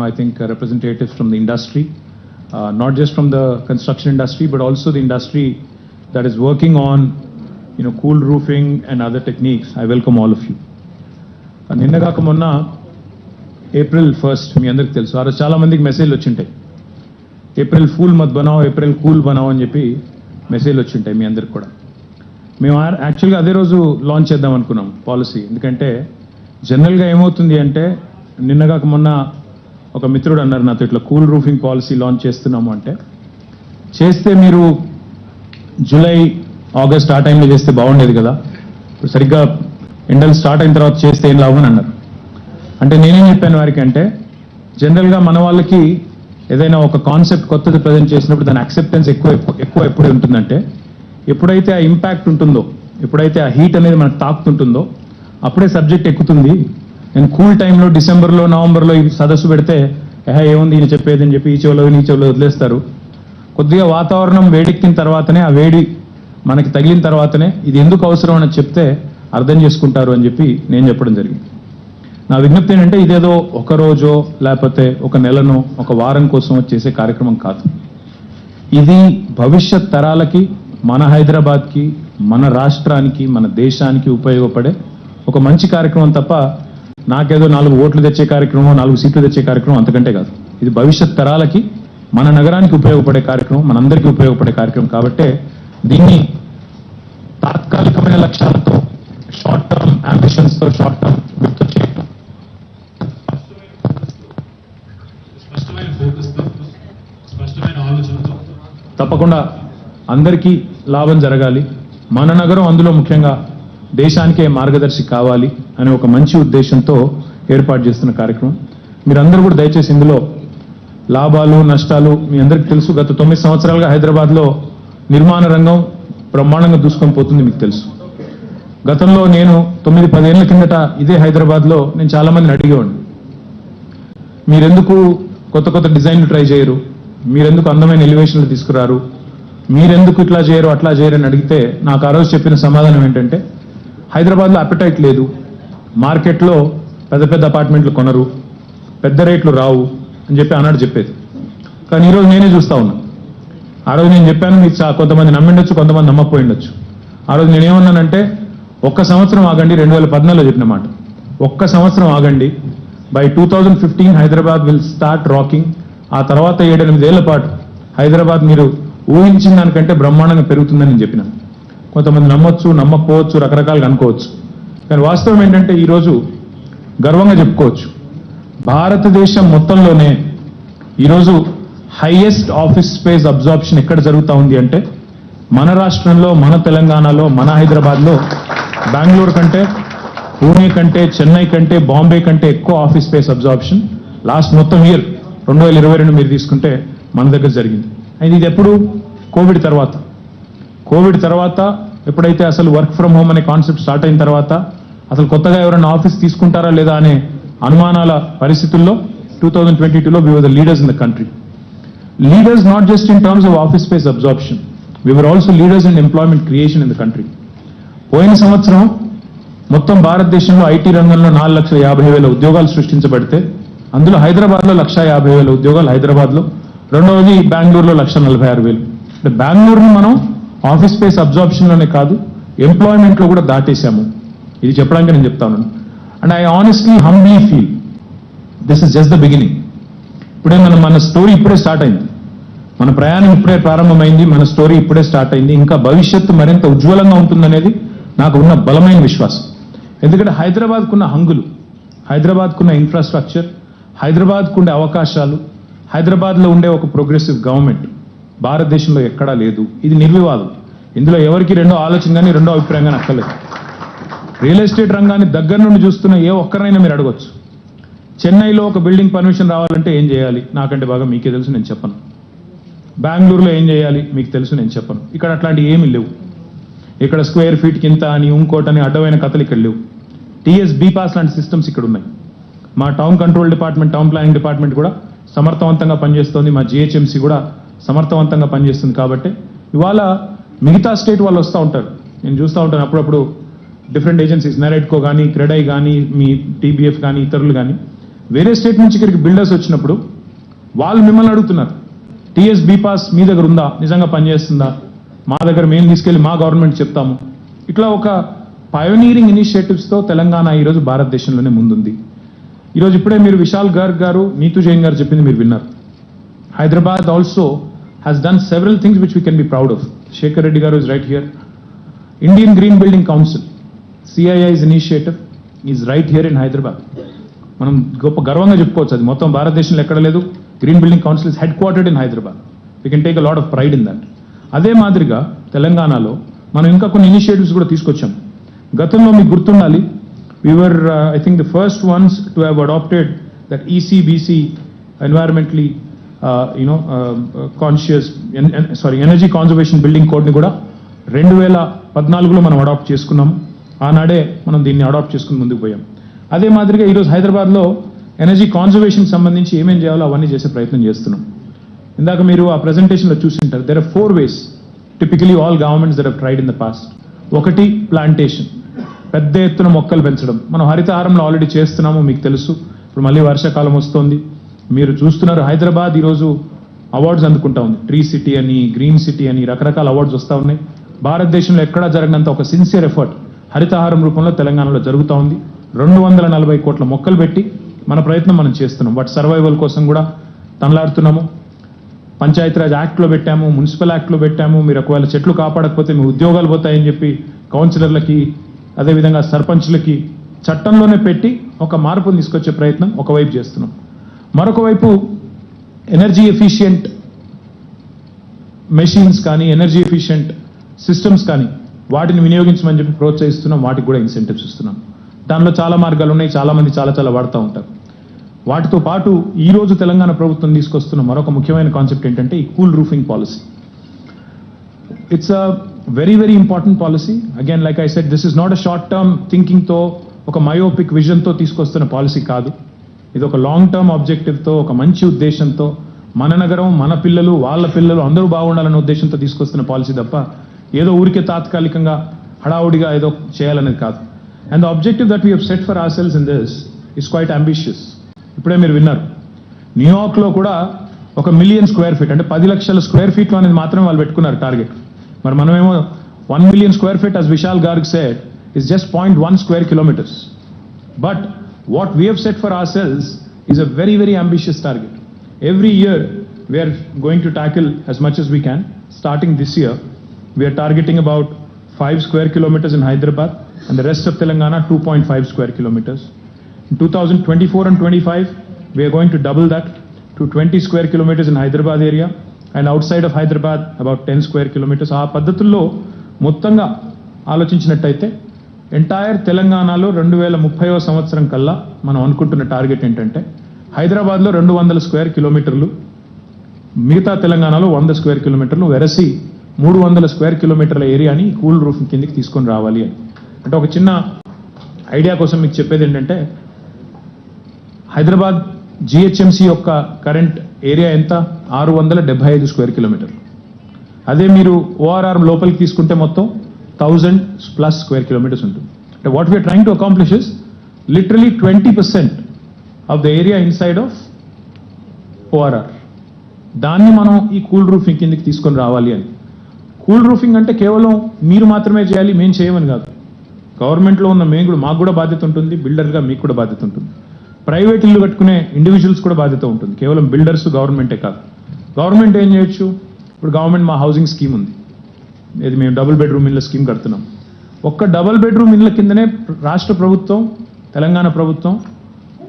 I think representatives from the industry, not just from the construction industry, but also the industry that is working on, cool roofing and other techniques. I welcome all of you. నిన్నగాక మొన్న April 1st మీ అందరికి తెలుసు, ఆ రోజు చాలా మందికి మెసేజ్లు వచ్చింటాయి. April fool మత్ బనావ్, ఏప్రిల్ కూల్ బనావ్ అని చెప్పి మెసేజ్లు వచ్చింటాయి మీ అందరికి కూడా. మేము యాక్చువల్గా అదే రోజు లాంచ్ చేద్దాం అనుకున్నాం పాలసీ. ఎందుకంటే జనరల్గా ఏమవుతుంది అంటే, నిన్నగాక మొన్న ఒక మిత్రుడు అన్నారు నాతో, ఇట్లా కూల్ రూఫింగ్ పాలసీ లాంచ్ చేస్తున్నాము అంటే, చేస్తే మీరు జూలై ఆగస్ట్ ఆ టైంలో చేస్తే బాగుండేది కదా, ఇప్పుడు సరిగ్గా ఎండలు స్టార్ట్ అయిన తర్వాత చేస్తే ఏం లాభం అని అన్నారు. అంటే నేనేం చెప్పాను వారికి అంటే, జనరల్గా మన వాళ్ళకి ఏదైనా ఒక కాన్సెప్ట్ కొత్తది ప్రజెంట్ చేసినప్పుడు దాని అక్సెప్టెన్స్ ఎక్కువ ఎప్పుడు ఉంటుందంటే, ఎప్పుడైతే ఆ ఇంపాక్ట్ ఉంటుందో, ఎప్పుడైతే ఆ హీట్ అనేది మనకు తాకుతుంటుందో అప్పుడే సబ్జెక్ట్ ఎక్కుతుంది. నేను కూల్ టైంలో డిసెంబర్లో నవంబర్లో ఈ సదస్సు పెడితే ఏముంది ఈయన చెప్పేది అని చెప్పి ఈ చెవులో వదిలేస్తారు. కొద్దిగా వాతావరణం వేడెక్కిన తర్వాతనే, ఆ వేడి మనకి తగిలిన తర్వాతనే ఇది ఎందుకు అవసరం అని చెప్తే అర్థం చేసుకుంటారు అని చెప్పి నేను చెప్పడం జరిగింది. నా విజ్ఞప్తి ఏంటంటే ఇదేదో ఒక రోజో లేకపోతే ఒక నెలనో ఒక వారం కోసం చేసే కార్యక్రమం కాదు. ఇది భవిష్యత్ తరాలకి, మన హైదరాబాద్కి, మన రాష్ట్రానికి, మన దేశానికి ఉపయోగపడే ఒక మంచి కార్యక్రమం తప్ప నాకేదో 4 ఓట్లు తెచ్చే కార్యక్రమం, 4 సీట్లు తెచ్చే కార్యక్రమం అంతకంటే కాదు. ఇది భవిష్యత్ తరాలకి, మన నగరానికి ఉపయోగపడే కార్యక్రమం, మనందరికీ ఉపయోగపడే కార్యక్రమం కాబట్టే దీన్ని తాత్కాలికమైన లక్ష్యాలతో, షార్ట్ టర్మ్ అంబిషన్స్తో, షార్ట్ టర్మ్ విత్తో చేయడం, స్పష్టమైన ఫోకస్తో, స్పష్టమైన ఆలోచనతో తప్పకుండా అందరికీ లాభం జరగాలి, మన నగరం అందులో ముఖ్యంగా దేశానికే మార్గదర్శి కావాలి అనే ఒక మంచి ఉద్దేశంతో ఏర్పాటు చేస్తున్న కార్యక్రమం. మీరందరూ కూడా దయచేసి ఇందులో లాభాలు నష్టాలు మీ అందరికీ తెలుసు. గత 9 సంవత్సరాలుగా హైదరాబాద్లో నిర్మాణ రంగం బ్రహ్మాండంగా దూసుకొని పోతుంది మీకు తెలుసు. గతంలో నేను 9-10 ఏళ్ల కిందట ఇదే హైదరాబాద్లో నేను చాలా మందిని అడిగేవాడిని, మీరెందుకు కొత్త కొత్త డిజైన్లు ట్రై చేయరు, మీరెందుకు అందమైన ఎలివేషన్లు తీసుకురారు, మీరెందుకు ఇట్లా చేయరు అట్లా చేయరు అని అడిగితే నాకు ఆ రోజు చెప్పిన సమాధానం ఏంటంటే, హైదరాబాద్లో అపెటైట్ లేదు, మార్కెట్లో పెద్ద పెద్ద అపార్ట్మెంట్లు కొనరు, పెద్ద రేట్లు రావు అని చెప్పి ఆనాడు చెప్పేది. కానీ ఈరోజు నేనే చూస్తా ఉన్నా. ఆ రోజు నేను చెప్పాను, మీకు కొంతమంది నమ్మిండొచ్చు, కొంతమంది నమ్మకపోయిండొచ్చు. ఆ రోజు నేనేమన్నానంటే, ఒక్క సంవత్సరం ఆగండి, 2014లో చెప్పిన మాట, ఒక్క సంవత్సరం ఆగండి, by 2015 Hyderabad will start rocking. ఆ తర్వాత 7-8 ఏళ్ల పాటు హైదరాబాద్ మీరు ఊహించిన దానికంటే బ్రహ్మాండంగా పెరుగుతుందని నేను చెప్పిన. కొంతమంది నమ్మొచ్చు, నమ్మకపోవచ్చు, రకరకాలుగా అనుకోవచ్చు. కానీ వాస్తవం ఏంటంటే ఈరోజు గర్వంగా చెప్పుకోవచ్చు, భారతదేశం మొత్తంలోనే ఈరోజు హైయెస్ట్ ఆఫీస్ స్పేస్ అబ్జార్ప్షన్ ఎక్కడ జరుగుతూ ఉంది అంటే మన రాష్ట్రంలో, మన తెలంగాణలో, మన హైదరాబాద్లో బెంగళూరు కంటే, పూణే కంటే, చెన్నై కంటే, బాంబే కంటే ఎక్కువ ఆఫీస్ స్పేస్ అబ్జార్ప్షన్ లాస్ట్ మొత్తం ఇయర్ 2022 మీరు తీసుకుంటే మన దగ్గర జరిగింది. అయితే ఇది ఎప్పుడు? కోవిడ్ తర్వాత. కోవిడ్ తర్వాత ఎప్పుడైతే అసలు వర్క్ ఫ్రమ్ హోమ్ అనే కాన్సెప్ట్ స్టార్ట్ అయిన తర్వాత అసలు కొత్తగా ఎవరైనా ఆఫీస్ తీసుకుంటారా లేదా అనే అనుమానాల పరిస్థితుల్లో 2022లో we were the leaders in the country. Leaders not just in terms of office space absorption, we were also leaders in employment creation in the country. పోయిన సంవత్సరం మొత్తం భారతదేశంలో ఐటీ రంగంలో 4,50,000 ఉద్యోగాలు సృష్టించబడితే అందులో హైదరాబాద్లో 1,50,000 ఉద్యోగాలు హైదరాబాద్లో, రెండవది బెంగళూరులో 1,46,000. అంటే బెంగళూరుని మనం ఆఫీస్ స్పేస్ అబ్జార్ప్షన్లోనే కాదు, ఎంప్లాయ్మెంట్లో కూడా దాటేశాము. ఇది చెప్పడానికి నేను చెప్తా ఉన్నాను. And I honestly humbly feel this is just the beginning. ఇప్పుడే మన స్టోరీ ఇప్పుడే స్టార్ట్ అయింది, మన ప్రయాణం ఇప్పుడే ప్రారంభమైంది, మన స్టోరీ ఇప్పుడే స్టార్ట్ అయింది. ఇంకా భవిష్యత్తు మరింత ఉజ్వలంగా ఉంటుందనేది నాకు ఉన్న బలమైన విశ్వాసం. ఎందుకంటే హైదరాబాద్కున్న హంగులు, హైదరాబాద్కున్న ఇన్ఫ్రాస్ట్రక్చర్, హైదరాబాద్కు ఉండే అవకాశాలు, హైదరాబాద్లో ఉండే ఒక ప్రోగ్రెసివ్ గవర్నమెంట్ భారతదేశంలో ఎక్కడా లేదు. ఇది నిర్వివాదం. ఇందులో ఎవరికి రెండో ఆలోచన కానీ రెండో అభిప్రాయం కానీ అక్కర్లేదు. రియల్ ఎస్టేట్ రంగాన్ని దగ్గర నుండి చూస్తున్న ఏ ఒక్కరైనా మీరు అడగొచ్చు, చెన్నైలో ఒక బిల్డింగ్ పర్మిషన్ రావాలంటే ఏం చేయాలి, నాకంటే బాగా మీకే తెలుసు, నేను చెప్పను. బెంగళూరులో ఏం చేయాలి మీకు తెలుసు, నేను చెప్పను. ఇక్కడ అట్లాంటివి ఏమీ లేవు. ఇక్కడ స్క్వేర్ ఫీట్ కింద అని ఇంకోటని అడ్డమైన కథలు ఇక్కడ లేవు. టీఎస్ బీ పాస్ లాంటి సిస్టమ్స్ ఇక్కడ ఉన్నాయి. మా town control department, town planning department కూడా సమర్థవంతంగా పనిచేస్తోంది. మా జిహెచ్ఎంసీ కూడా సమర్థవంతంగా పనిచేస్తుంది. కాబట్టి ఇవాళ మిగతా స్టేట్ వాళ్ళు వస్తూ ఉంటారు, నేను చూస్తూ ఉంటాను అప్పుడప్పుడు. డిఫరెంట్ ఏజెన్సీస్, నెరైట్కో కానీ, క్రెడై కానీ, మీ టీబీఎఫ్ కానీ, ఇతరులు కానీ వేరే స్టేట్ నుంచి ఇక్కడికి బిల్డర్స్ వచ్చినప్పుడు వాళ్ళు మిమ్మల్ని అడుగుతున్నారు, టీఎస్ బీ పాస్ మీ దగ్గర ఉందా, నిజంగా పనిచేస్తుందా, మా దగ్గర మేము తీసుకెళ్లి మా గవర్నమెంట్ చెప్తాము. ఇట్లా ఒక పయోనీరింగ్ ఇనిషియేటివ్స్తో తెలంగాణ ఈరోజు భారతదేశంలోనే ముందుంది. ఈరోజు ఇప్పుడే మీరు విశాల్ గర్గ్ గారు, నీతు జైన్ గారు చెప్పింది మీరు విన్నారు. Hyderabad also has done several things which we can be proud of. Shekhar Reddy garu is right here. Indian Green Building Council, CII's initiative is right here in Hyderabad. మనం గొప్ప గర్వంగా చెప్పుకోవచ్చు, అది మొత్తం భారతదేశంలో ఎక్కడ లేదు. Green Building Council is headquartered in Hyderabad. We can take a lot of pride in that. అదే మాదిరిగా తెలంగాణలో మనం ఇంకా కొన్ని ఇనిషియేటివ్స్ కూడా తీసుకొచ్చాం. గతంలో మీకు గుర్తుండాలి, we were I think the first ones to have adopted that ECBC, environmentally conscious energy conservation building code ని కూడా 2014లో మనం అడాప్ట్ చేసుకున్నాము. ఆనాడే మనం దీన్ని అడాప్ట్ చేసుకుని ముందుకు పోయాం. అదే మాదిరిగా ఈరోజు హైదరాబాద్లో ఎనర్జీ కాన్జర్వేషన్ సంబంధించి ఏమేం చేయాలో అవన్నీ చేసే ప్రయత్నం చేస్తున్నాం. ఇందాక మీరు ఆ ప్రెజెంటేషన్లో చూసింటారు, there are 4 ways typically all governments that have tried in the past. ఒకటి ప్లాంటేషన్. పెద్ద ఎత్తున మొక్కలు పెంచడం. మనం హరితహారంలో ఆల్రెడీ చేస్తున్నాము, మీకు తెలుసు. ఇప్పుడు మళ్ళీ వర్షాకాలం వస్తోంది, మీరు చూస్తున్నారు. హైదరాబాద్ ఈరోజు అవార్డ్స్ అందుకుంటా ఉంది. ట్రీ సిటీ అని, గ్రీన్ సిటీ అని రకరకాల అవార్డ్స్ వస్తూ ఉన్నాయి. భారతదేశంలో ఎక్కడా జరగనంత ఒక సిన్సియర్ ఎఫర్ట్ హరితహారం రూపంలో తెలంగాణలో జరుగుతూ ఉంది. 240 కోట్ల మొక్కలు పెట్టి మన ప్రయత్నం మనం చేస్తున్నాం. వాటి సర్వైవల్ కోసం కూడా తనలాడుతున్నాము. పంచాయతీరాజ్ యాక్ట్లో పెట్టాము, మున్సిపల్ యాక్ట్లో పెట్టాము. మీరు ఒకవేళ చెట్లు కాపాడకపోతే మీ ఉద్యోగాలు పోతాయని చెప్పి కౌన్సిలర్లకి, అదేవిధంగా సర్పంచ్లకి చట్టంలోనే పెట్టి ఒక మార్పును తీసుకొచ్చే ప్రయత్నం ఒకవైపు చేస్తున్నాం. మరొక వైపు ఎనర్జీ ఎఫిషియెంట్ మెషిన్స్ కానీ, ఎనర్జీ ఎఫిషియెంట్ సిస్టమ్స్ కానీ వాటిని వినియోగించమని చెప్పి ప్రోత్సహిస్తున్నాం. వాటికి కూడా ఇన్సెంటివ్స్ ఇస్తున్నాం. దానిలో చాలా మార్గాలు ఉన్నాయి. చాలామంది చాలా వాడుతూ ఉంటారు. వాటితో పాటు ఈరోజు తెలంగాణ ప్రభుత్వం తీసుకొస్తున్న మరొక ముఖ్యమైన కాన్సెప్ట్ ఏంటంటే ఈ cool roofing policy. It's a very important policy. Again like I said, this is not a short term థింకింగ్తో, ఒక మయోపిక్ విజన్తో తీసుకొస్తున్న పాలసీ కాదు. ఇది ఒక లాంగ్ టర్మ్ ఆబ్జెక్టివ్తో, ఒక మంచి ఉద్దేశంతో, మన నగరం, మన పిల్లలు, వాళ్ళ పిల్లలు అందరూ బాగుండాలనే ఉద్దేశంతో తీసుకొస్తున్న పాలసీ తప్ప ఏదో ఊరికే తాత్కాలికంగా హడావుడిగా ఏదో చేయాలనేది కాదు. And the objective that we have set for hour selves in this is quite ambitious. ఇప్పుడే మీరు విన్నారు, న్యూయార్క్లో కూడా 1 మిలియన్ స్క్వేర్ ఫీట్, అంటే 10 లక్షల స్క్వేర్ ఫీట్లు అనేది మాత్రమే వాళ్ళు పెట్టుకున్నారు టార్గెట్. మరి మనమేమో 1 million square feet, as Vishal Garg said, is just 0.1 square kilometers. But what we have set for ourselves is a very ambitious target. Every year we are going to tackle as much as we can. Starting this year, we are targeting about 5 square kilometers in Hyderabad, and the rest of Telangana 2.5 square kilometers. In 2024 and 25, we are going to double that to 20 square kilometers in Hyderabad area, and outside of Hyderabad about 10 square kilometers. ఆ పద్ధతుల్లో మొత్తంగా ఆలోచించినట్టయితే entire తెలంగాణలో 2030వ సంవత్సరం కల్లా మనం అనుకుంటున్న target ఏంటంటే హైదరాబాద్లో 200 స్క్వేర్ కిలోమీటర్లు, మిగతా తెలంగాణలో 100 స్క్వేర్ కిలోమీటర్లు, వెరసి 300 స్క్వేర్ కిలోమీటర్ల ఏరియాని కూల్ రూఫింగ్ కిందకి తీసుకొని రావాలి అని. అంటే ఒక చిన్న ఐడియా కోసం మీకు చెప్పేది ఏంటంటే, హైదరాబాద్ జిహెచ్ఎంసీ యొక్క కరెంట్ ఏరియా ఎంత? 675 స్క్వేర్ కిలోమీటర్లు. అదే మీరు ఓఆర్ఆర్ లోపలికి తీసుకుంటే మొత్తం 1000+ స్క్వేర్ కిలోమీటర్స్ ఉంటుంది. అంటే what we're trying to accomplish is literally 20% of the area inside of ORR. దాన్ని మనం ఈ కూల్ రూఫింగ్ కిందకి తీసుకొని రావాలి అని. కూల్ రూఫింగ్ అంటే కేవలం మీరు మాత్రమే చేయాలి, మేము చేయమని కాదు. గవర్నమెంట్లో ఉన్న మేము కూడా, మాకు కూడా బాధ్యత ఉంటుంది, బిల్డర్గా మీకు కూడా బాధ్యత ఉంటుంది. ప్రైవేట్ ఇల్లు కట్టుకునే ఇండివిజువల్స్ కూడా బాధ్యత ఉంటుంది. కేవలం బిల్డర్స్, గవర్నమెంటే కాదు. గవర్నమెంట్ ఏం చేయొచ్చు? ఇప్పుడు గవర్నమెంట్ మా హౌసింగ్ స్కీమ్ ఉంది, ఇది మేము డబుల్ బెడ్రూమ్ ఇళ్ళ స్కీమ్ కడుతున్నాం. ఒక్క డబుల్ బెడ్రూమ్ ఇళ్ళ కిందనే రాష్ట్ర ప్రభుత్వం, తెలంగాణ ప్రభుత్వం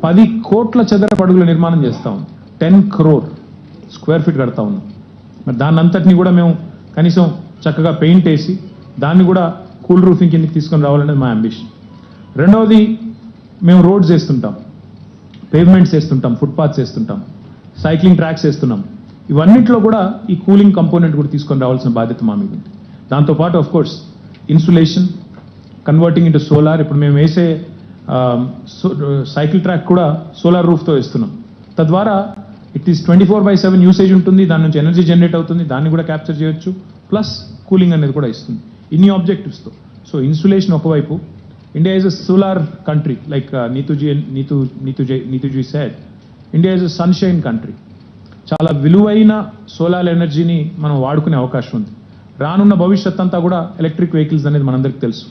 10 కోట్ల చదరపు అడుగుల నిర్మాణం చేస్తూ ఉంది. 10 crore స్క్వేర్ ఫీట్ కడతా ఉన్నాం. మరి దాన్ని అంతటిని కూడా మేము కనీసం చక్కగా పెయింట్ వేసి దాన్ని కూడా కూల్ రూఫింగ్ కిందకి తీసుకొని రావాలనేది మా అంబిషన్. రెండవది, మేము roads వేస్తుంటాం, pavements వేస్తుంటాం, footpaths వేస్తుంటాం, cycling tracks వేస్తున్నాం. ఇవన్నిట్లో కూడా ఈ కూలింగ్ కంపోనెంట్ కూడా తీసుకొని రావాల్సిన బాధ్యత మా మీద ఉంది. దాంతోపాటు of course insulation, converting into solar. ఇప్పుడు మేము వేసే సైకిల్ ట్రాక్ కూడా సోలార్ రూఫ్తో వేస్తున్నాం. తద్వారా ఇట్ ఈస్ 24/7 యూసేజ్ ఉంటుంది, దాని నుంచి ఎనర్జీ జనరేట్ అవుతుంది, దాన్ని కూడా క్యాప్చర్ చేయొచ్చు, ప్లస్ కూలింగ్ అనేది కూడా ఇస్తుంది. ఇన్ని ఆబ్జెక్టివ్స్తో. సో ఇన్సులేషన్ ఒకవైపు, India is a solar country, like Neetuji said, India is a sunshine country. చాలా విలువైన సోలార్ ఎనర్జీని మనం వాడుకునే అవకాశం ఉంది. రానున్న భవిష్యత్ అంతా కూడా ఎలక్ట్రిక్ వెహికల్స్ అనేది మనందరికీ తెలుసు.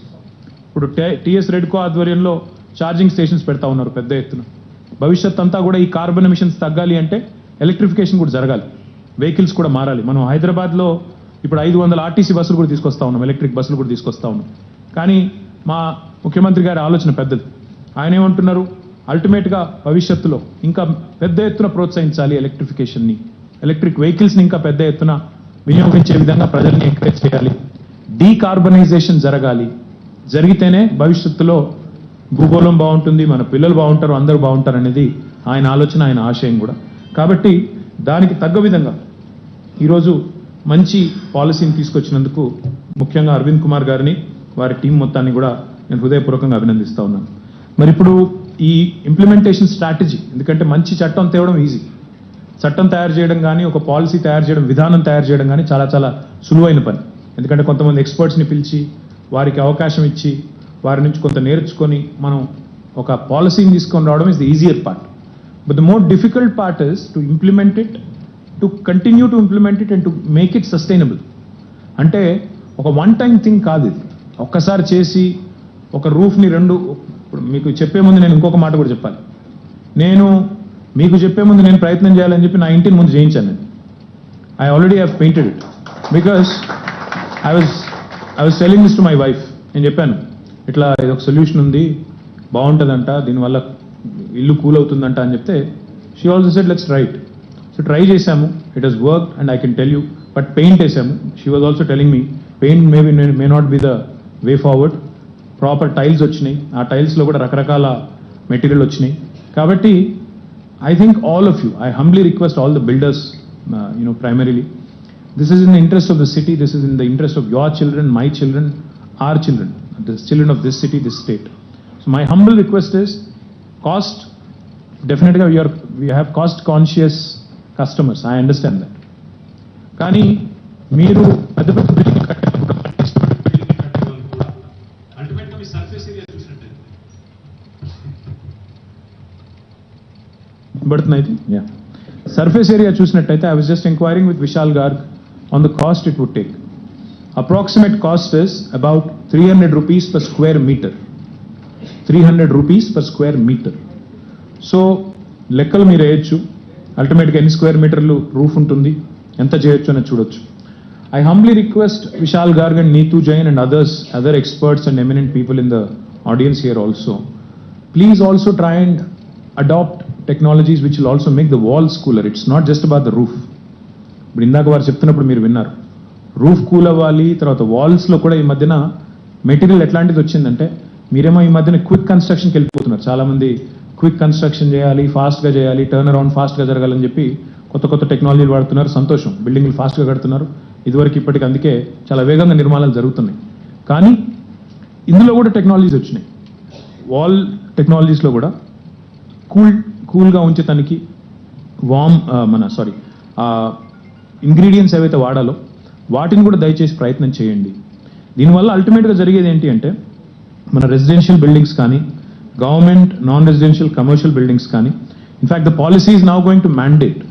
ఇప్పుడు టీఎస్ రెడ్కో ఆధ్వర్యంలో ఛార్జింగ్ స్టేషన్స్ పెడతా ఉన్నారు పెద్ద ఎత్తున. భవిష్యత్ అంతా కూడా ఈ కార్బన్ ఎమిషన్స్ తగ్గాలి అంటే ఎలక్ట్రిఫికేషన్ కూడా జరగాలి, వెహికల్స్ కూడా మారాలి. మనం హైదరాబాద్లో ఇప్పుడు 500 ఆర్టీసీ బస్సులు కూడా తీసుకొస్తా ఉన్నాం, ఎలక్ట్రిక్ బస్సులు కూడా తీసుకొస్తా ఉన్నాం. కానీ మా ముఖ్యమంత్రి గారి ఆలోచన పెద్దది. ఆయన ఏమంటున్నారు, అల్టిమేట్గా భవిష్యత్తులో ఇంకా పెద్ద ఎత్తున ప్రోత్సహించాలి ఎలక్ట్రిఫికేషన్ని, ఎలక్ట్రిక్ వెహికల్స్ని ఇంకా పెద్ద ఎత్తున వినియోగించే విధంగా ప్రజల్ని ఎంకరేజ్ చేయాలి, డీకార్బనైజేషన్ జరగాలి. జరిగితేనే భవిష్యత్తులో భూగోళం బాగుంటుంది, మన పిల్లలు బాగుంటారు, అందరూ బాగుంటారు అనేది ఆయన ఆలోచన, ఆయన ఆశయం కూడా. కాబట్టి దానికి తగ్గ విధంగా ఈరోజు మంచి పాలసీని తీసుకొచ్చినందుకు ముఖ్యంగా అరవింద్ కుమార్ గారిని, వారి టీం మొత్తాన్ని కూడా నేను హృదయపూర్వకంగా అభినందిస్తా ఉన్నాను. మరి ఇప్పుడు ఈ ఇంప్లిమెంటేషన్ స్ట్రాటజీ, ఎందుకంటే మంచి చట్టం తేవడం ఈజీ, చట్టం తయారు చేయడం కానీ, ఒక పాలసీ తయారు చేయడం, విధానం తయారు చేయడం కానీ చాలా సులువైన పని. ఎందుకంటే కొంతమంది ఎక్స్పర్ట్స్ని పిలిచి వారికి అవకాశం ఇచ్చి వారి నుంచి కొంత నేర్చుకొని మనం ఒక పాలసీని తీసుకొని రావడం is the easier part. But the more difficult part is to implement it, to continue to implement it and to make it sustainable. అంటే ఒక వన్ టైం థింగ్ కాదు ఇది. ఒక్కసారి చేసి ఒక రూఫ్ని మీకు చెప్పే ముందు నేను ఇంకొక మాట కూడా చెప్పాలి. నేను మీకు చెప్పే ముందు నేను ప్రయత్నం చేయాలని చెప్పి నా ఇంటిని ముందు చేయించాను నేను. I already have painted it because I was telling this to my wife. నేను చెప్పాను ఇట్లా ఇది ఒక సొల్యూషన్ ఉంది, బాగుంటుందంట, దీనివల్ల ఇల్లు కూల్ అవుతుందంట అని చెప్తే she also said let's try it. So try చేశాము, it has work and I can tell you. But paint వేసాము. She was also telling me paint may not be the way forward. Proper tiles వచ్చినాయి, ఆ టైల్స్లో కూడా రకరకాల material వచ్చినాయి. కాబట్టి I think all of you, I humbly request all the builders, primarily, this is in the interest of the city, this is in the interest of your children, my children, our children, the children of this city, this state. So my humble request is, cost, definitely we have cost conscious customers, I understand that. Kani, మీరు పెద్ద పెద్ద building కట్టేటప్పుడు అల్టిమేట్గా మీ surface area చూసినట్టే surface area చూసినట్టయితే I was just inquiring with Vishal Garg on the cost it would take. Approximate cost is about 300 rupees per square meter. 300 rupees per square meter. So లెక్కలు మీరు వేయచ్చు, అల్టిమేట్గా ఎన్ని square మీటర్లు roof ఉంటుంది, ఎంత చేయొచ్చు అనేది చూడొచ్చు. I humbly request Vishal Garg and Neetu Jain and other experts and eminent people in the audience here also, please also try and adopt technologies which will also make the walls cooler. It's not just about the roof. ఇప్పుడు ఇందాక వారు చెప్తున్నప్పుడు మీరు విన్నారు, roof cool అవ్వాలి, తర్వాత వాల్స్లో కూడా ఈ మధ్యన మెటీరియల్ ఎట్లాంటిది వచ్చిందంటే, మీరేమో ఈ మధ్యన క్విక్ కన్స్ట్రక్షన్కి వెళ్ళిపోతున్నారు. చాలామంది క్విక్ కన్స్ట్రక్షన్ చేయాలి, ఫాస్ట్గా చేయాలి, టర్న్ అరౌండ్ ఫాస్ట్గా జరగాలని చెప్పి కొత్త టెక్నాలజీలు వాడుతున్నారు. సంతోషం, బిల్డింగ్లు ఫాస్ట్గా కడుతున్నారు. ఇదివరకు ఇప్పటికి అందుకే చాలా వేగంగా నిర్మాణాలు జరుగుతున్నాయి. కానీ ఇందులో కూడా టెక్నాలజీస్ వచ్చినాయి. వాల్ టెక్నాలజీస్లో కూడా కూల్గా ఉంచేదానికి ఇంగ్రీడియంట్స్ ఏవైతే వాడాలో వాటిని కూడా దయచేసి ప్రయత్నం చేయండి. దీనివల్ల అల్టిమేట్గా జరిగేది ఏంటి అంటే, మన రెసిడెన్షియల్ బిల్డింగ్స్ కానీ, government non residential commercial buildings కానీ, in fact the policy is now going to mandate.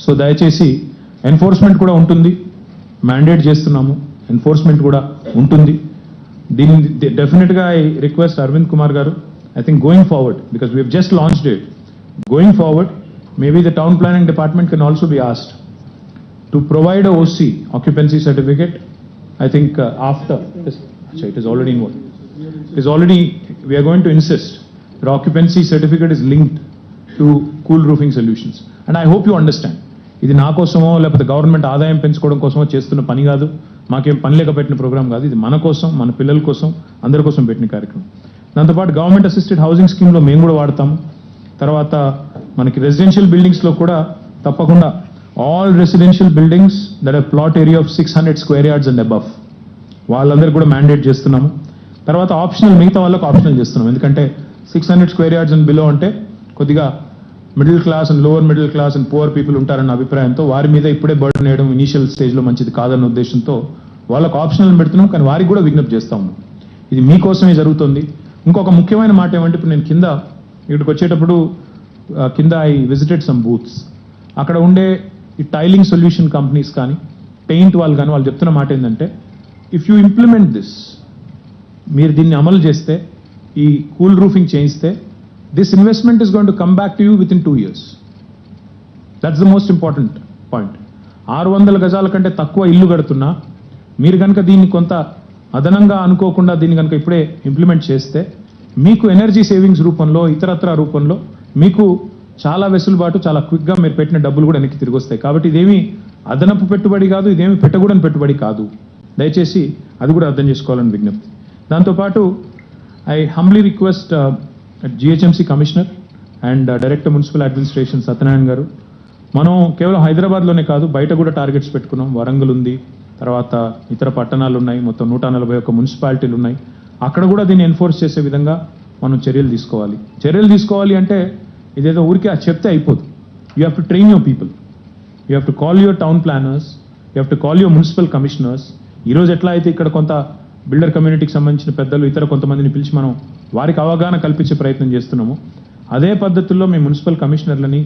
So దయచేసి ఎన్ఫోర్స్మెంట్ కూడా ఉంటుంది. మ్యాండేట్ చేస్తున్నాము, ఎన్ఫోర్స్మెంట్ కూడా ఉంటుంది. దీన్ని డెఫినెట్గా ఐ రిక్వెస్ట్ అరవింద్ కుమార్ గారు, I think going forward, because we have just launched it, going forward, maybe the town planning department can also be asked to provide a OC, occupancy certificate. I think after, it is already involved. It is already, we are going to insist that occupancy certificate is linked to cool roofing solutions. And I hope you understand. ఇది నా కోసమో లేకపోతే government ఆదాయం పెంచుకోవడం కోసమో చేస్తున్న పని కాదు, మాకేం పని లేక పెట్టిన ప్రోగ్రామ్ కాదు. ఇది మన కోసం, మన పిల్లల కోసం, అందరి కోసం పెట్టిన కార్యక్రమం. దాంతోపాటు గవర్నమెంట్ అసిస్టెడ్ హౌసింగ్ స్కీమ్లో మేము కూడా వాడతాము. తర్వాత మనకి రెసిడెన్షియల్ బిల్డింగ్స్లో కూడా తప్పకుండా all residential buildings that are plot area of 600 square yards and above వాళ్ళందరూ కూడా మ్యాండేట్ చేస్తున్నాము. తర్వాత ఆప్షనల్, మిగతా వాళ్ళకు ఆప్షనల్ చేస్తున్నాం. ఎందుకంటే 600 స్క్వేర్ యార్డ్స్ అండ్ బిలో అంటే కొద్దిగా middle class and lower middle class and poor people ఉంటారన్న అభిప్రాయంతో వారి మీద ఇప్పుడే బర్డెన్ వేయడం ఇనీషియల్ స్టేజ్లో మంచిది కాదన్న ఉద్దేశంతో వాళ్ళకు ఆప్షనల్ పెడుతున్నాం. కానీ వారికి కూడా విజ్ఞప్తి చేస్తా ఉన్నాం, ఇది మీకోసమే జరుగుతుంది. ఇంకొక ముఖ్యమైన మాట ఏమంటే, ఇప్పుడు నేను ఇక్కడికి వచ్చేటప్పుడు కింద ఐ విజిటెడ్ సమ్ బూత్స్. అక్కడ ఉండే ఈ టైలింగ్ సొల్యూషన్ కంపెనీస్ కానీ, పెయింట్ వాళ్ళు కానీ, వాళ్ళు చెప్తున్న మాట ఏంటంటే, ఇఫ్ యూ ఇంప్లిమెంట్ దిస్, మీరు దీన్ని అమలు చేస్తే, ఈ కూల్ రూఫింగ్ చేయిస్తే, this investment is going to come back to you with in 2 years. That's the most important point. 600 గజాల కంటే తక్కువ ఇల్లు కడుతున్నా మీరు కనుక దీన్ని కొంత అదనంగా అనుకోకుండా దీన్ని కనుక ఇప్పుడే ఇంప్లిమెంట్ చేస్తే, మీకు ఎనర్జీ సేవింగ్స్ రూపంలో, ఇతరత్ర రూపంలో మీకు చాలా వెసులుబాటు, చాలా క్విక్గా మీరు పెట్టిన డబ్బులు కూడా వెనక్కి తిరిగి వస్తాయి. కాబట్టి ఇదేమి అదనపు పెట్టుబడి కాదు, ఇదేమి పెట్టకూడని పెట్టుబడి కాదు. దయచేసి అది కూడా అర్థం చేసుకోవాలని విజ్ఞప్తి. దాంతోపాటు I humbly request GHMC commissioner and director municipal administration Satyanarayana గారు, మనం కేవలం హైదరాబాద్లోనే కాదు, బయట కూడా టార్గెట్స్ పెట్టుకున్నాం. వరంగల్ ఉంది, తర్వాత ఇతర పట్టణాలు ఉన్నాయి, మొత్తం 141 మున్సిపాలిటీలు ఉన్నాయి. అక్కడ కూడా దీన్ని ఎన్ఫోర్స్ చేసే విధంగా మనం చర్యలు తీసుకోవాలి. చర్యలు తీసుకోవాలి అంటే ఇదేదో ఊరికే చెప్తే అయిపోదు. You have to train your people, you have to call your town planners, you have to call your municipal commissioners. ఈరోజు ఎట్లా అయితే ఇక్కడ కొంత బిల్డర్ కమ్యూనిటీకి సంబంధించిన పెద్దలు ఇతర కొంతమందిని పిలిచి మనం వారికి అవగాహన కల్పించే ప్రయత్నం చేస్తున్నాము. అదే పద్ధతుల్లో మీ మున్సిపల్ కమిషనర్లని,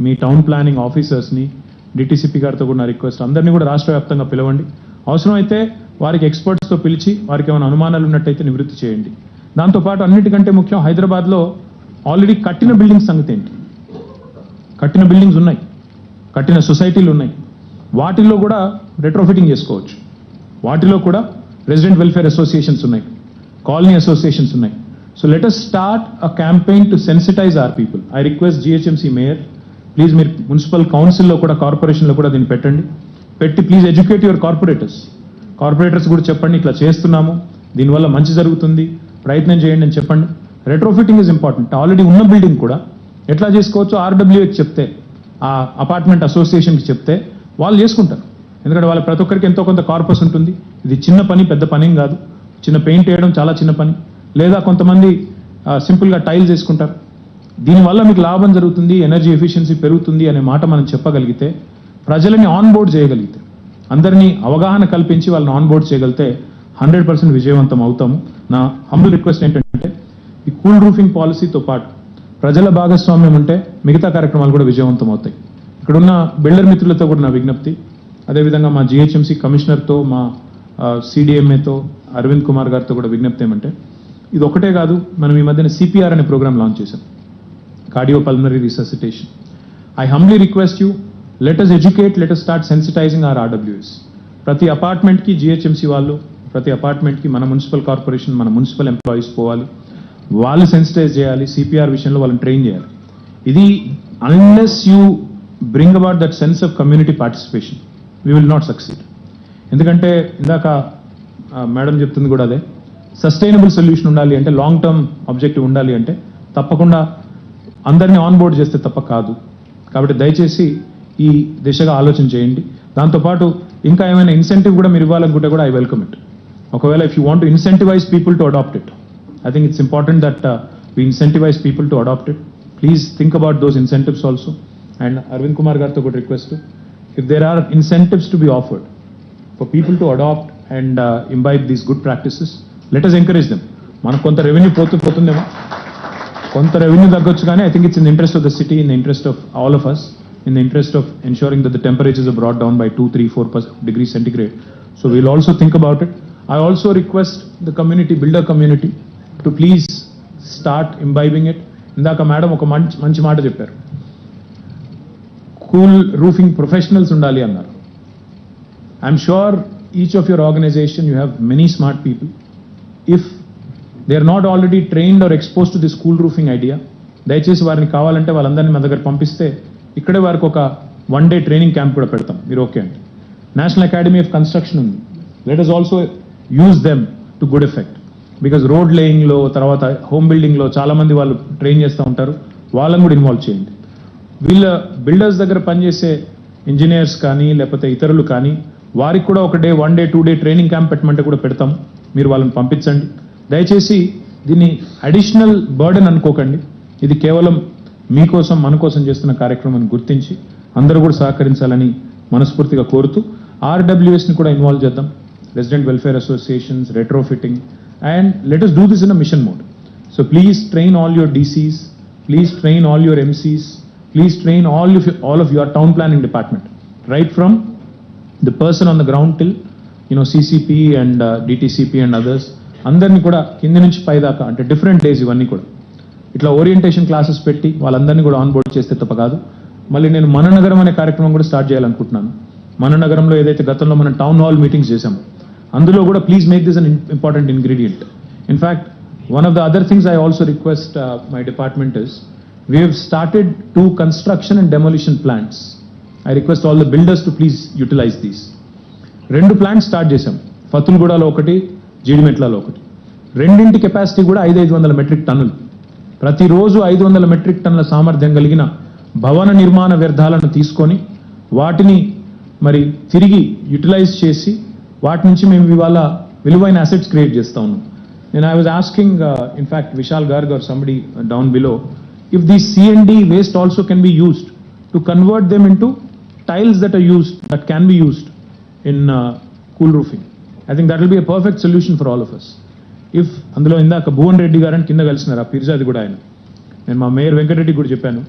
మీ టౌన్ ప్లానింగ్ ఆఫీసర్స్ని, డిటిసిపి గారితో కూడా నా రిక్వెస్ట్, అందరినీ కూడా రాష్ట్ర వ్యాప్తంగా పిలవండి. అవసరమైతే వారికి ఎక్స్పర్ట్స్తో పిలిచి వారికి ఏమైనా అనుమానాలు ఉన్నట్టయితే నివృత్తి చేయండి. దాంతోపాటు అన్నిటికంటే ముఖ్యం, హైదరాబాద్లో ఆల్రెడీ కట్టిన బిల్డింగ్స్ సంగతి ఏంటి? కట్టిన బిల్డింగ్స్ ఉన్నాయి, కట్టిన సొసైటీలు ఉన్నాయి, వాటిల్లో కూడా రెట్రోఫిటింగ్ చేసుకోవచ్చు. వాటిలో కూడా రెసిడెంట్ వెల్ఫేర్ అసోసియేషన్స్ ఉన్నాయి, కాలనీ అసోసియేషన్స్ ఉన్నాయి. So let us start a campaign to sensitise our people. I request GHMC mayor, please మీరు మున్సిపల్ కౌన్సిల్లో కూడా, కార్పొరేషన్లో కూడా దీన్ని పెట్టండి. పెట్టి ప్లీజ్ ఎడ్యుకేట్ యువర్ కార్పొరేటర్స్ కూడా చెప్పండి, ఇట్లా చేస్తున్నాము, దీనివల్ల మంచి జరుగుతుంది, ప్రయత్నం చేయండి అని చెప్పండి. రెట్రోఫిటింగ్ ఇస్ ఇంపార్టెంట్. ఆల్రెడీ ఉన్న బిల్డింగ్ కూడా ఎట్లా చేసుకోవచ్చు, ఆర్డబ్ల్యూకి చెప్తే, ఆ అపార్ట్మెంట్ అసోసియేషన్కి చెప్తే వాళ్ళు చేసుకుంటారు. ఎందుకంటే వాళ్ళ ప్రతి ఒక్కరికి ఎంతో కొంత కార్పస్ ఉంటుంది. ఇది చిన్న పని, పెద్ద పని కాదు. చిన్న పెయింట్ వేయడం చాలా చిన్న పని, లేదా కొంతమంది సింపుల్గా టైల్స్ వేసుకుంటారు. దీనివల్ల మీకు లాభం జరుగుతుంది, ఎనర్జీ ఎఫిషియన్సీ పెరుగుతుంది అనే మాట మనం చెప్పగలిగితే, ప్రజలని ఆన్ బోర్డ్ చేయగలిగితే, అందరినీ అవగాహన కల్పించి వాళ్ళని ఆన్ బోర్డ్ చేయగలిగితే 100% విజయవంతం అవుతాము. నా హంబుల్ రిక్వెస్ట్ ఏంటంటే, ఈ కూల్ రూఫింగ్ పాలసీతో పాటు ప్రజల భాగస్వామ్యం ఉంటే మిగతా కార్యక్రమాలు కూడా విజయవంతం అవుతాయి. ఇక్కడున్న బిల్డర్ మిత్రులతో కూడా నా విజ్ఞప్తి, అదేవిధంగా మా జిహెచ్ఎంసీ కమిషనర్తో, మా CDMAతో అరవింద్ కుమార్ గారితో కూడా విజ్ఞప్తి ఏమంటే, ఇది ఒకటే కాదు, మనం ఈ మధ్యన CPR అనే ప్రోగ్రామ్ లాంచ్ చేశాం, cardiopulmonary resuscitation. I humbly request you, let us educate, let us start sensitising our RWS. ప్రతి అపార్ట్మెంట్కి జిహెచ్ఎంసీ వాళ్ళు, ప్రతి అపార్ట్మెంట్కి మన మున్సిపల్ కార్పొరేషన్, మన మున్సిపల్ ఎంప్లాయీస్ పోవాలి, వాళ్ళు సెన్సిటైజ్ చేయాలి, CPR విషయంలో వాళ్ళని ట్రైన్ చేయాలి. ఇది unless you bring about that sense of community participation, we will not succeed. ఎందుకంటే ఇందాక మేడం చెప్తుంది కూడా అదే, సస్టైనబుల్ సొల్యూషన్ ఉండాలి అంటే, లాంగ్ టర్మ్ ఆబ్జెక్టివ్ ఉండాలి అంటే తప్పకుండా అందరినీ ఆన్ బోర్డ్ చేస్తే తప్ప కాదు. కాబట్టి దయచేసి ఈ దిశగా ఆలోచన చేయండి. దాంతోపాటు ఇంకా ఏమైనా ఇన్సెంటివ్ కూడా మీరు ఇవ్వాలనుకుంటే కూడా ఐ వెల్కమ్ ఇట్. ఒకవేళ if you want to incentivise people to adopt it, I think it's important that we incentivize people to adopt it. Please think about those incentives also. And Arvind Kumar Gartho could request to, if there are incentives to be offered for people to adopt and imbibe these good practices, let us encourage them. Manaku konta revenue potundemo, konta revenue taggochu gaani, I think it's in the interest of the city, in the interest of all of us, in the interest of ensuring that the temperatures are brought down by 2, 3, 4 degrees centigrade. So we'll also think about it. I also request the community, builder community, to please start imbibing it. ఇందాక madam ఒక మంచి మాట చెప్పారు, cool roofing professionals ఉండాలి అన్నారు. I'm sure each of your organisation you have many smart people. If they are not already trained or expose to this cool roofing idea, దయచేసి వారిని కావాలంటే వాళ్ళందరినీ మా దగ్గర పంపిస్తే ఇక్కడే వారికి ఒక 1 day ట్రైనింగ్ క్యాంప్ కూడా పెడతాం. మీరు ఓకే అంటే, నేషనల్ అకాడమీ ఆఫ్ కన్స్ట్రక్షన్ ఉంది, let us also use them to good effect. Because road లేయింగ్లో, తర్వాత హోమ్ బిల్డింగ్లో చాలామంది వాళ్ళు ట్రైన్ చేస్తూ ఉంటారు, వాళ్ళని కూడా ఇన్వాల్వ్ చేయండి. వీళ్ళ బిల్డర్స్ దగ్గర పనిచేసే ఇంజనీర్స్ కానీ లేకపోతే ఇతరులు కానీ వారికి కూడా ఒక 1 day 2 day ట్రైనింగ్ క్యాంప్ పెట్టమంటే కూడా పెడతాం, మీరు వాళ్ళని పంపించండి. దయచేసి దీన్ని అడిషనల్ బర్డెన్ అనుకోకండి, ఇది కేవలం మీకోసం మన కోసం చేస్తున్న కార్యక్రమాన్ని గుర్తించి అందరూ కూడా సహకరించాలని మనస్ఫూర్తిగా కోరుతూ, RWSని కూడా ఇన్వాల్వ్ చేద్దాం, resident welfare associations, retrofitting, and let us do this in a mission mode. So please train all your DCs, please train all your MCs, please train all of your town planning department, right from the person on the ground till CCP and DTCP and others. అందరినీ కూడా కింద నుంచి పై దాకా, అంటే different days ఇవన్నీ కూడా ఇట్లా orientation classes పెట్టి వాళ్ళందరినీ కూడా ఆన్ బోర్డ్ చేస్తే తప్ప కాదు. మళ్ళీ నేను మన నగరం అనే కార్యక్రమం కూడా స్టార్ట్ చేయాలనుకుంటున్నాను. మన నగరంలో ఏదైతే గతంలో మనం టౌన్ హాల్ మీటింగ్స్ చేశామో అందులో కూడా please make this an important ingredient. In fact one of the other things I also request my department is, we have started 2 construction and demolition plants. I request all the builders to please utilise these. 2 plants start చేశాం, ఫతుల్గూడలో ఒకటి, జీడిమెట్లలో ఒకటి. రెండింటి capacity కూడా 500 metric టన్నులు. ప్రతిరోజు 500 metric టన్నుల సామర్థ్యం కలిగిన భవన నిర్మాణ వ్యర్థాలను తీసుకొని వాటిని మరి తిరిగి యూటిలైజ్ చేసి వాటి నుంచి మేము ఇవాళ విలువైన అసెట్స్ క్రియేట్ చేస్తా ఉన్నాం. నేను I was asking in fact Vishal Garg or somebody down below, if the C&D waste also can be used to convert them into tiles that are used, that can be used in cool roofing. I think that will be a perfect solution for all of us. If అందులో ఇందాక భువన్ రెడ్డి గారని కింద కలిసినారు ఆ పిర్జాది కూడా ఆయన, నేను మా mayor Venkatareddy కూడా చెప్పాను,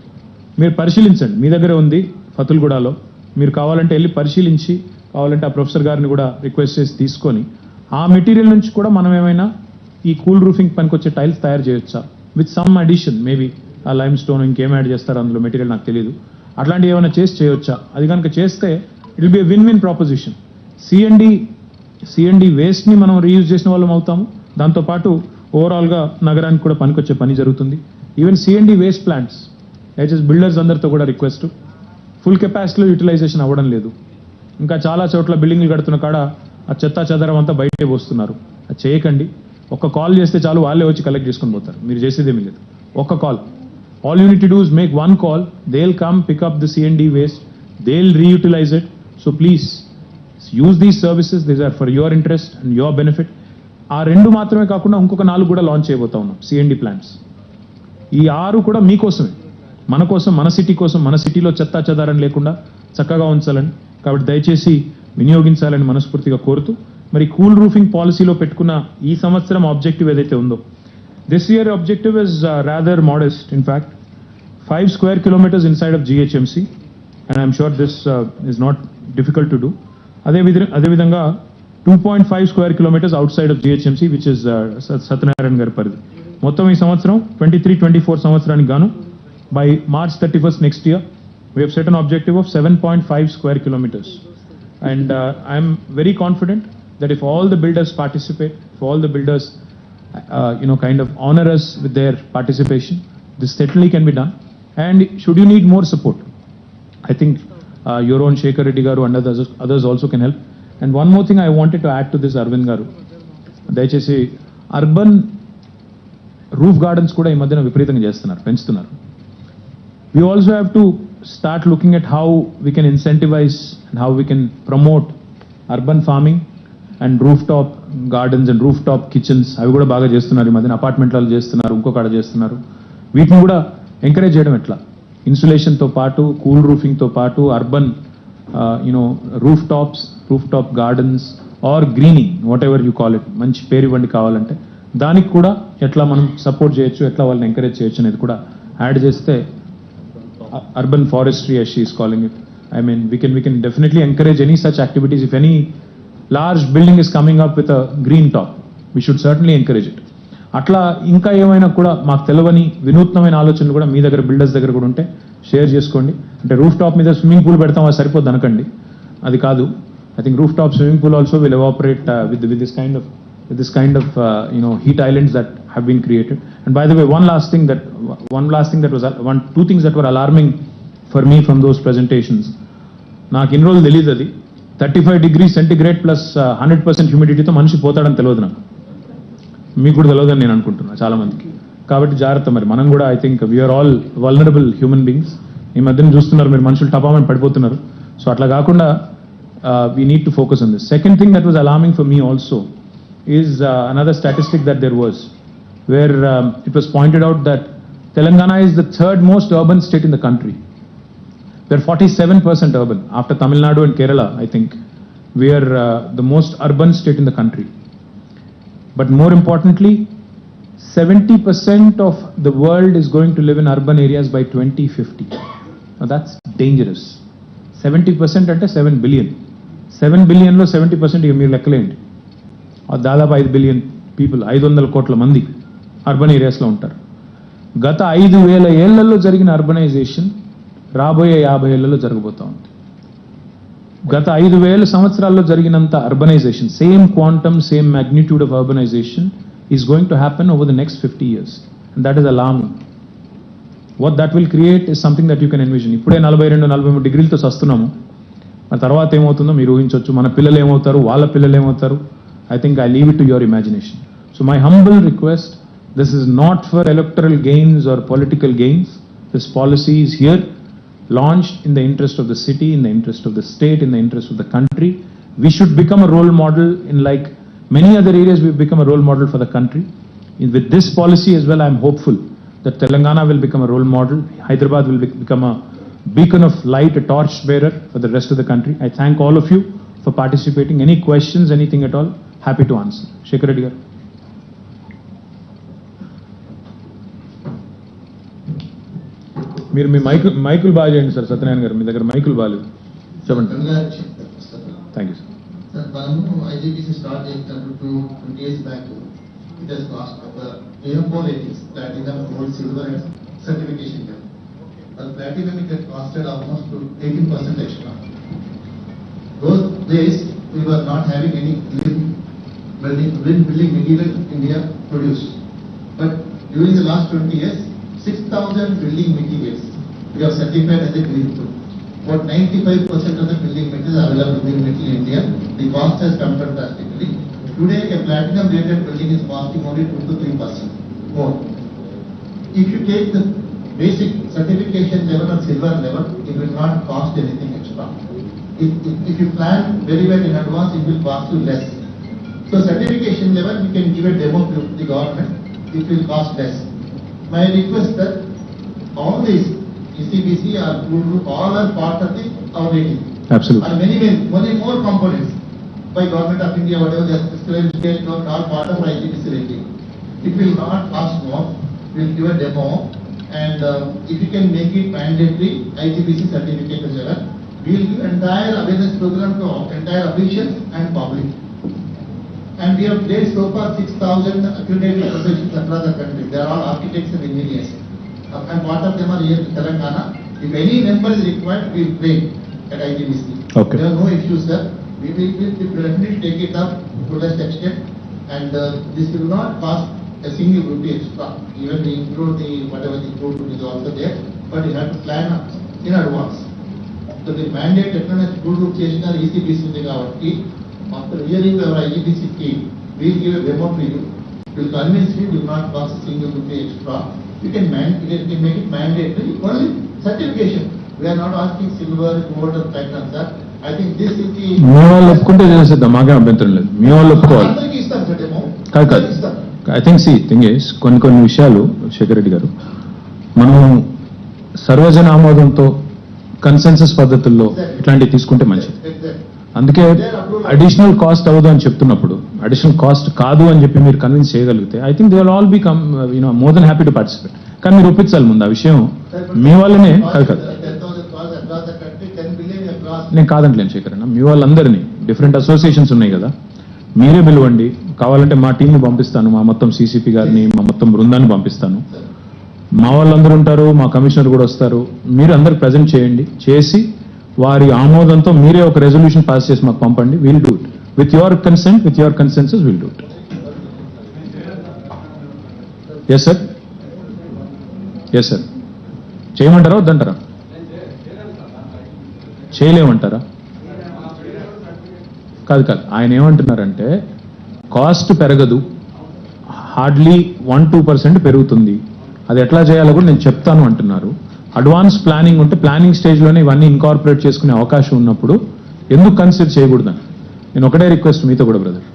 మీరు పరిశీలించండి, మీ దగ్గరే ఉంది ఫతుల్గూడలో, మీరు కావాలంటే వెళ్ళి పరిశీలించి కావాలంటే ఆ ప్రొఫెసర్ గారిని కూడా రిక్వెస్ట్ చేసి తీసుకొని ఆ మెటీరియల్ నుంచి కూడా మనం ఏమైనా ఈ కూల్ రూఫింగ్ పనికొచ్చే టైల్స్ తయారు చేయొచ్చా విత్ సమ్ అడిషన్, మేబీ ఆ లైమ్ స్టోన్ ఇంకేం యాడ్ చేస్తారు అందులో మెటీరియల్ నాకు తెలియదు, అట్లాంటివి ఏమైనా చేసి చేయొచ్చా. అది కనుక చేస్తే it will be a win win proposition. C and D వేస్ట్ని మనం రీయూజ్ చేసిన వాళ్ళం అవుతాము, దాంతోపాటు ఓవరాల్గా నగరానికి కూడా పనికొచ్చే పని జరుగుతుంది. Even C&D waste plants has builders అందరితో కూడా రిక్వెస్ట్, ఫుల్ కెపాసిటీలో యూటిలైజేషన్ అవ్వడం లేదు. ఇంకా చాలా చోట్ల బిల్డింగ్లు కడుతున్న కాడ ఆ చెత్తా చెదరం అంతా బయటే పోస్తున్నారు. అది చేయకండి. ఒక్క కాల్ చేస్తే చాలు, వాళ్ళే వచ్చి కలెక్ట్ చేసుకొని పోతారు. మీరు చేసేదేమీ లేదు, ఒక్క call. All you need to do is make one call, they will come pick up the C and D waste, they will reutilise it. So please use these services, these are for your interest and your benefit. ఆ 2 మాత్రమే కాకుండా ఇంకొక 4 కూడా launch చేయబోతా ఉన్నాం CMD plants. ఈ 6 కూడా మీకోసమే, మన కోసం, మన సిటీ కోసం, మన సిటీలో చెత్తా చెదారం లేకుండా చక్కగా ఉంచాలని. కాబట్టి దయచేసి వినియోగించాలని మనస్ఫూర్తిగా కోరుతూ, మరి కూల్ రూఫింగ్ పాలసీలో పెట్టుకున్న ఈ సంవత్సరం ఆబ్జెక్టివ్ ఏదైతే ఉందో, this year objective is rather modest. In fact 5 square kilometers inside of GHMC, and I'm sure this is not difficult to do. అదేవిధంగా 2.5 square kilometers outside of GHMC, which is Satyanarayana గారి పరిధి. మొత్తం ఈ సంవత్సరం 23-24 సంవత్సరానికి గాను by March 31st next year, we have set an objective of 7.5 square kilometers. And I'm very confident that if all the builders participate, if all the builders kind of honor us with their participation, this certainly can be done. And should you need more support, I think your own Shekhar Reddy garu and others also can help. And one more thing I wanted to add to this, Arvind garu, దయచేసి urban roof gardens కూడా ఈ మధ్యన విపరీతంగా చేస్తున్నారు, పెంచుతున్నారు. We also have to start looking at how we can incentivize and how we can promote urban farming and rooftop gardens and rooftop kitchens. అవి కూడా బాగా చేస్తున్నారు ఈ మధ్యన, అపార్ట్మెంట్లలో చేస్తున్నారు, ఇంకొకటి చేస్తున్నారు. వీటిని కూడా ఎంకరేజ్ చేయడం ఎట్లా, ఇన్సులేషన్తో పాటు, కూల్ రూఫింగ్తో పాటు, urban rooftop gardens or greening, whatever you call it, మంచి పేరు ఇవ్వండి కావాలంటే, దానికి కూడా ఎట్లా మనం సపోర్ట్ చేయొచ్చు, ఎట్లా వాళ్ళని ఎంకరేజ్ చేయొచ్చు అనేది కూడా యాడ్ చేస్తే, urban forestry as she is calling it, I mean we can definitely encourage any such activities. If any large building is coming up with a green top, we should certainly encourage it. అట్లా ఇంకా ఏమైనా కూడా మాకు తెలియని వినూత్నమైన ఆలోచనలు కూడా మీ దగ్గర, బిల్డర్స్ దగ్గర కూడా ఉంటే షేర్ చేసుకోండి. అంటే రూఫ్ టాప్ మీద స్విమ్మింగ్ పూల్ పెడతాం, అది సరిపోద్ది అనకండి, అది కాదు. I think rooftop swimming pool also will evaporate with this kind of heat islands that have been created. And by the way, two things that were alarming for me from those presentations. నాకు ఇన్ని రోజులు తెలియదు, అది 35 degrees centigrade plus 100% హ్యూమిడిటీతో మనిషి పోతాడని తెలియదు నాకు. మీకు కూడా తెలియదని నేను అనుకుంటున్నా చాలా మందికి. కాబట్టి జాగ్రత్త, మరి మనం కూడా I think we're all vulnerable human beings. ఈ మధ్యన చూస్తున్నారు మీరు, మనుషులు టపామని పడిపోతున్నారు. సో అట్లా కాకుండా we need to focus on this. Second thing that was alarming for me also is another statistic that there was, where it was pointed out that Telangana is the 3rd most urban state in the country. We are 47% urban. After Tamil Nadu and Kerala, I think, we are the most urban state in the country. But more importantly, 70% of the world is going to live in urban areas by 2050. Now that's dangerous. 70% అంటే 7 billion. 7 billion లో 70% ఇక మీరు లెక్కలేండి, దాదాపు 5 billion people, 500 కోట్ల మంది urban ఏరియాస్లో ఉంటారు. గత 5,000 ఏళ్లలో జరిగిన అర్బనైజేషన్ రాబోయే 50 ఏళ్లలో జరగబోతా ఉంది. గత 5,000 సంవత్సరాల్లో జరిగినంత urbanisation, same quantum, same magnitude of urbanisation is going to happen over the next 50 years. And that is alarming. What that will create is something that you can envision. ఇప్పుడే 42-43 డిగ్రీలతో వస్తున్నాము, మరి తర్వాత ఏమవుతుందో మీరు ఊహించవచ్చు. మన పిల్లలు ఏమవుతారు, వాళ్ళ పిల్లలు ఏమవుతారు. I think I leave it to your imagination. So my humble request, this is not for electoral gains or political gains. This policy is here, launched in the interest of the city, in the interest of the state, in the interest of the country. We should become a role model in, like many other areas, we've become a role model for the country. With this policy as well, I'm hopeful that Telangana will become a role model. Hyderabad will become a beacon of light, a torch bearer for the rest of the country. I thank all of you for participating. Any questions, anything at all, happy to answer. Shekhar Reddy గారు. మీరు మీ మైకులు బాగా చేయండి sir. Satyanarayana గారు, మీ దగ్గర మైకులు బాగాలేదు, చెప్పండి. Thank you sir. సార్, మనము IGBC స్టార్ట్ చేసినప్పుడు 20 years back it has cost four ratings, platinum, gold, silver and certification level. But platinum it had costed almost to 18% extra. Those days we were not having any building material India produced. But during the last 20 years, 6,000 building materials we have certified as a green food. About 95% of the building materials are available in India. The cost has come down drastically. Today, a platinum rated building is costing only 2 to 3% more. If you take the basic certification level or silver level, it will not cost anything extra. If you plan very well in advance, it will cost you less. So certification level, we can give a demo to the government. It will cost less. My request that all these ECBC or all are part of our rating. Absolutely. And many more components by Government of India, whatever they are prescribed, state government, all part of IGBC rating. It will not cost more. We will give a demo, and if you can make it mandatory IGBC certificate level, we will give entire awareness program to entire officials and public. And we have placed so far 6,000 accredited associations across the country. They are all architects and engineers. And part of them are here in Telangana. If any member is required, we will train at IGBC. Okay. There are no issues, sir. We will definitely take it up to the extent, and this will not cost a single rupee extra. Even we include the whatever the food is also there, but you have to plan in advance. So the mandate economic food chesina ECBC ఉంది కాబట్టి after hearing our IGBC team, we will give a demo to you. We will convince you will not cost a single rupee extra. You can make it mandatory only certification. We are not asking silver, gold or platinum, sir. I think this is the. మీ వాళ్ళు ఒప్పుకుంటే చేసేద్దాం, మాకేం అభ్యంతరం లేదు. మీ వాళ్ళు ఒప్పుకోవాలి. అందరికీ ఇస్తాం సార్ డెమో. కాదు ఐ థింక్ థింగ్ ఈస్ కొన్ని విషయాలు శేఖర్ రెడ్డి గారు, మనం సర్వజన ఆమోదంతో కన్సెన్సస్ పద్ధతుల్లో ఇట్లాంటివి తీసుకుంటే మంచిది. అందుకే అడిషనల్ కాస్ట్ అవ్వదు అని చెప్తున్నప్పుడు అడిషనల్ కాస్ట్ కాదు అని చెప్పి మీరు కన్విన్స్ చేయగలిగితే I think they will all be more than happy to participate. కానీ మీరు ఒప్పించాలి ముందు ఆ విషయం. మీ వాళ్ళనే కాదు నేను కాదంటలేను శేఖర్ అన్న, మీ వాళ్ళందరినీ డిఫరెంట్ అసోసియేషన్స్ ఉన్నాయి కదా, మీరే పిలవండి. కావాలంటే మా టీంని పంపిస్తాను, మా మొత్తం CCP గారిని, మా మొత్తం బృందాన్ని పంపిస్తాను. మా వాళ్ళందరూ ఉంటారు, మా కమిషనర్ కూడా వస్తారు. మీరు అందరు ప్రజెంట్ చేయండి, చేసి వారి ఆమోదంతో మీరే ఒక రెజల్యూషన్ పాస్ చేసి మాకు పంపండి. Will do it with your consent, with your consensus will do it. Yes sir, yes sir. చేయమంటారా వద్దంటారా? చేయలేమంటారా? కాదు ఆయన ఏమంటున్నారంటే కాస్ట్ పెరగదు, హార్డ్లీ 1-2% పెరుగుతుంది. అది ఎట్లా చేయాలో కూడా నేను చెప్తాను అంటున్నారు. అడ్వాన్స్ ప్లానింగ్ ఉంటే ప్లానింగ్ స్టేజ్లోనే ఇవన్నీ ఇన్కార్పొరేట్ చేసుకునే అవకాశం ఉన్నప్పుడు ఎందుకు కన్సిడర్ చేయకూడదని నేను ఒకటే రిక్వెస్ట్ మీతో కూడా బ్రదర్.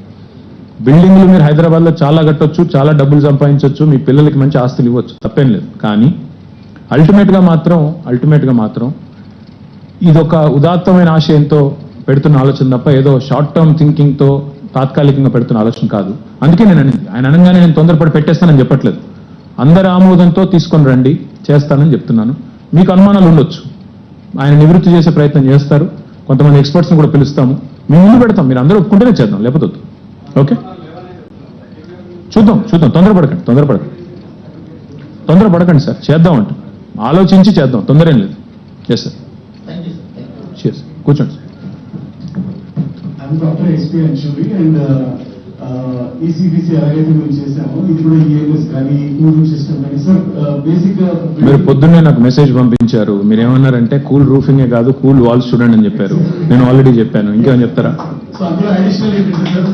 బిల్డింగ్లు మీరు హైదరాబాద్లో చాలా కట్టొచ్చు, చాలా డబ్బులు సంపాదించవచ్చు, మీ పిల్లలకి మంచి ఆస్తులు ఇవ్వచ్చు, తప్పేం లేదు. కానీ అల్టిమేట్గా మాత్రం ఇదొక ఉదాత్తమైన ఆశయంతో పెడుతున్న ఆలోచన తప్ప ఏదో షార్ట్ టర్మ్ థింకింగ్తో తాత్కాలికంగా పెడుతున్న ఆలోచన కాదు. అందుకే నేను అనింది, ఆయన అనగానే నేను తొందరపడి పెట్టేస్తానని చెప్పట్లేదు. అందరి ఆమోదంతో తీసుకొని రండి, చేస్తానని చెప్తున్నాను. మీకు అనుమానాలు ఉండొచ్చు, ఆయన నివృత్తి చేసే ప్రయత్నం చేస్తారు. కొంతమంది ఎక్స్పర్ట్స్ని కూడా పిలుస్తాము, మేము ముందు పెడతాం. మీరు అందరూ ఒప్పుకుంటేనే చేద్దాం, లేకపోతే వద్దు. ఓకే, చూద్దాం. తొందరపడకండి సార్, చేద్దాం అంట, ఆలోచించి చేద్దాం, తొందర ఏం లేదు. ఎస్ సార్, కూర్చోండి. I'm Dr. S.P. Anshuli and ECBC ఎలాగైతే మేము చేసామో ఇది కూడా EMS కానీ కూల్ రూఫ్ సిస్టమ్ కానీ సార్ బేసిక్ గా మీరు పొద్దున్నే నాకు మెసేజ్ పంపించారు. మీరు ఏమన్నారంటే కూల్ రూఫింగే కాదు కూల్ వాల్స్ చూడండి అని చెప్పారు. నేను ఆల్రెడీ చెప్పాను, ఇంకేమని చెప్తారా? సో అందులో అడిషనల్ ఏంటంటే సార్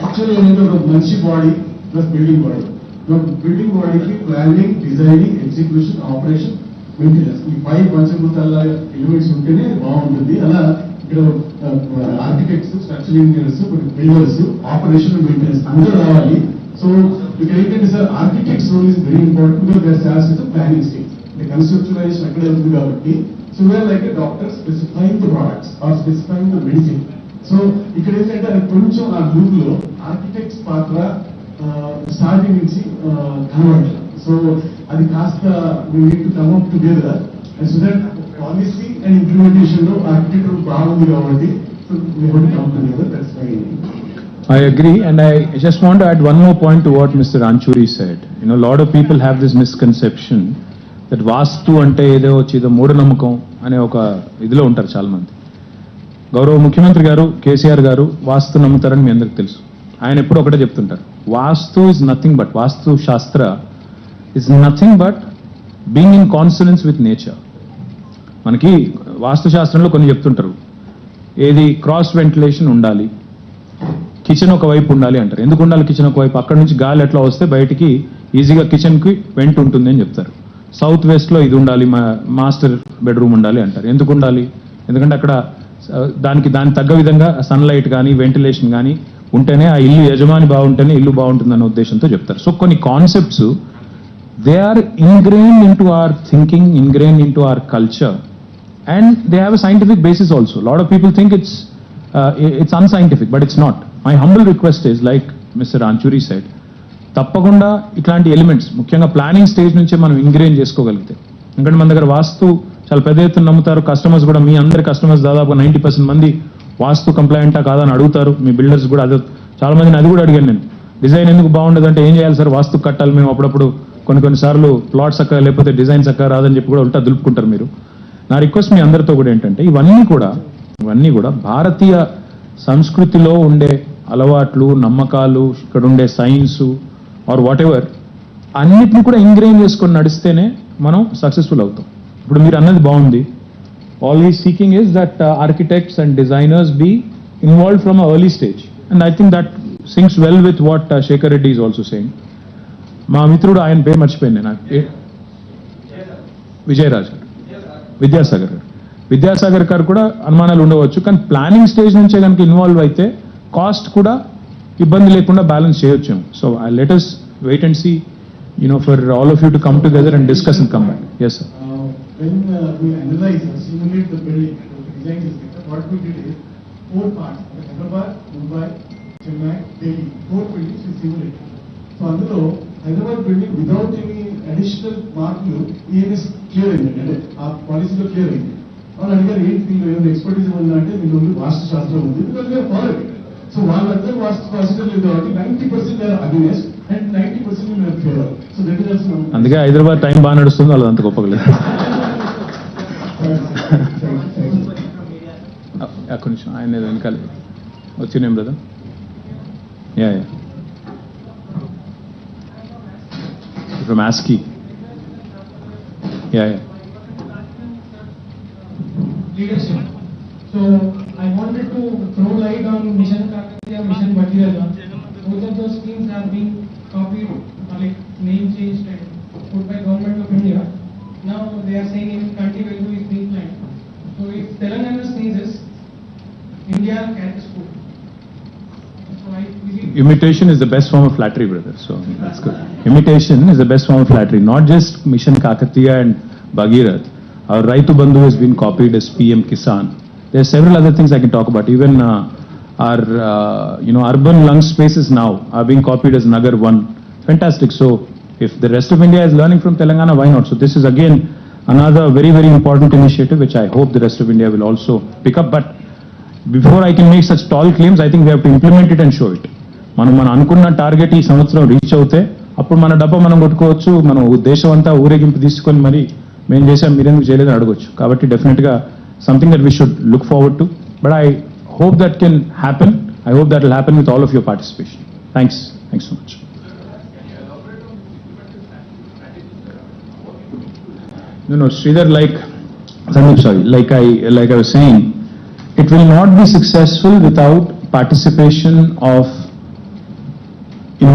యాక్చువల్లీ ఏంటంటే ఒక మనిషి బాడీ ప్లస్ బిల్డింగ్ బాడీకి planning, designing, execution, operation, maintenance ఈ 5 పంచభూతాల ఎలిమెంట్స్ ఉంటేనే బాగుంటుంది. అలా ఇక్కడ architects, structural engineers, builders, operation, maintenance అందరూ రావాలి. సో ఇక్కడ ఏంటంటే sir architects role is very important. There starts with planning stage, అంటే కన్స్ట్రక్షనలైజేషన్ అక్కడే ఉంది కాబట్టి. So where like doctor specifying the products or specifying the medicine. So ఇక్కడ ఏంటంటే అది కొంచెం ఆ గ్రూప్ లో ఆర్కిటెక్ట్స్ పాత్ర స్టార్టింగ్ నుంచి కనబడలేదు. సో అది కాస్త we need to come up together and so that policy and implementation లో ఆర్కిటెక్చర్ బాగుంది కాబట్టి so we have to come together. That's why I agree, and I just want to add one more point to what Mr. Anchuri said. You know, a lot of people have this misconception that వాస్తు అంటే ఏదో వచ్చి ఏదో మూఢనమ్మకం అనే ఒక ఇదిలో ఉంటారు చాలా మంది. గౌరవ ముఖ్యమంత్రి గారు కేసీఆర్ గారు వాస్తు నమ్ముతారని మీ అందరికి తెలుసు. ఆయన ఎప్పుడు ఒకటే చెప్తుంటారు, వాస్తు ఇస్ నథింగ్ బట్, వాస్తు శాస్త్ర is nothing but being in consonance with nature. మనకి వాస్తు శాస్త్రంలో కొన్ని చెప్తుంటారు, ఏది క్రాస్ వెంటిలేషన్ ఉండాలి, కిచెన్ ఒక వైపు ఉండాలి అంటారు. ఎందుకు ఉండాలి కిచెన్ ఒక వైపు? అక్కడ నుంచి గాలి ఎట్లా వస్తే బయటికి ఈజీగా కిచెన్కి వెంట్ ఉంటుంది అని చెప్తారు. సౌత్ వెస్ట్లో ఇది ఉండాలి, మాస్టర్ బెడ్రూమ్ ఉండాలి అంటారు. ఎందుకు ఉండాలి? ఎందుకంటే అక్కడ దానికి తగ్గ విధంగా సన్లైట్ కానీ వెంటిలేషన్ కానీ ఉంటేనే ఆ ఇల్లు యజమాని బాగుంటేనే ఇల్లు బాగుంటుందన్న ఉద్దేశంతో చెప్తారు. సో కొన్ని concepts they are ingrained into our thinking, ingrained into our culture, and they have a scientific basis also. A lot of people think it's unscientific, but it's not. My humble request is, like Mr. Anchuri said, తప్పకుండా ఇట్లాంటి elements ముఖ్యంగా planning stage నుంచే మనం ఇంగ్రెయిన్ చేసుకోగలిగితే, ఎందుకంటే మన దగ్గర వాస్తు చాలా పెద్ద ఎత్తున నమ్ముతారు. కస్టమర్స్ కూడా, మీ అందరి కస్టమర్స్ దాదాపు 90% మంది వాస్తు కంప్లైంటా కాదా అని అడుగుతారు. మీ బిల్డర్స్ కూడా అదే, చాలా మందిని అది కూడా అడిగాను నేను, డిజైన్ ఎందుకు బాగుండదు అంటే ఏం చేయాలి సార్, వాస్తు కట్టాలి మేము. అప్పుడప్పుడు కొన్నిసార్లు ప్లాట్స్ అక్క లేకపోతే డిజైన్స్ అక్క రాదని చెప్పి కూడా ఉల్టా దులుపుకుంటారు మీరు. నా రిక్వెస్ట్ మీ అందరితో కూడా ఏంటంటే, ఇవన్నీ కూడా భారతీయ సంస్కృతిలో ఉండే అలవాట్లు, నమ్మకాలు, ఇక్కడ ఉండే సైన్సు ఆర్ వాట్ ఎవర్, అన్నిటిని కూడా ఇంగ్రెయిన్ చేసుకొని నడిస్తేనే మనం సక్సెస్ఫుల్ అవుతాం. ఇప్పుడు మీరు అన్నది బాగుంది. All he seeking is that architects and designers be involved from a early stage, and I think that syncs well with what Shekhar Reddy is also saying. మా మిత్రుడు, ఆయన పేరు మర్చిపోయింది నాకు, విజయరాజ్ గారు, విద్యాసాగర్ గారు కూడా అనుమానాలు ఉండవచ్చు, కానీ ప్లానింగ్ స్టేజ్ నుంచే కనుక ఇన్వాల్వ్ అయితే కాస్ట్ కూడా ఇబ్బంది లేకుండా బ్యాలెన్స్ చేయొచ్చాము. So let us wait and see, for all of you to come together and discuss and come back. Yes, sir. When we analyze or simulate the building, the design system, what we did is 4 parts: Hyderabad, Mumbai, Chennai, Delhi. 4 buildings we simulated. So అందులో Hyderabad building without any additional మార్కులు ENS clear అయింది, అంటే ఆ పాలసీలో clear అయింది. వాళ్ళు అడిగారు, ఏంటి దీనిలో ఏమైనా ఎక్స్పర్టీస్ ఉందా అంటే, దీనిలో వాస్తు శాస్త్రం ఉంది, బికాజ్ వీఆర్ ఫాలో. సో వాళ్ళందరూ వాస్తు శాస్త్రం లేదు కాబట్టి 90% against and 90% we're favour. So that is also. అందుకే హైదరాబాద్ టైం బాగా నడుస్తుంది, వాళ్ళది అంత గొప్పగా లేదు. ఒక్క నిమిషం, ఆయన వెనకాల వచ్చినేం brother. Yeah from ASCII. Yeah. Leadership. So I wanted to throw light on Mission Kakatiya, Mission Bhagirath. Both of those schemes have been copied, or like name changed and put by Government of India. Now they are saying in country value is being planned. So if Telangana sneezes, India catches food. Imitation is the best form of flattery, brother. So that's good. Imitation is the best form of flattery. Not just Mission Kakatiya and Bhagirath. Our Raitu Bandhu has been copied as PM Kisan. There are several other things I can talk about. Even our urban lung spaces now are being copied as Nagar 1. Fantastic. So if the rest of India is learning from Telangana, why not? So this is again another very, very important initiative which I hope the rest of India will also pick up. But before I can make such tall claims, I think we have to implement it and show it. మనం అనుకున్న target ఈ సంవత్సరం reach అవుతే అప్పుడు మన డబ్బా మనం కొట్టుకోవచ్చు, మనం దేశం అంతా ఊరేగింపు తీసుకొని మరి మేము చేసాం మీరెందుకు చేయలేదని అడగొచ్చు. కాబట్టి డెఫినెట్గా something that we should look forward to. But I hope that can happen. I hope that will happen with all of your participation. Thanks so much. No, Sridhar, like I was saying, it will not be successful without participation of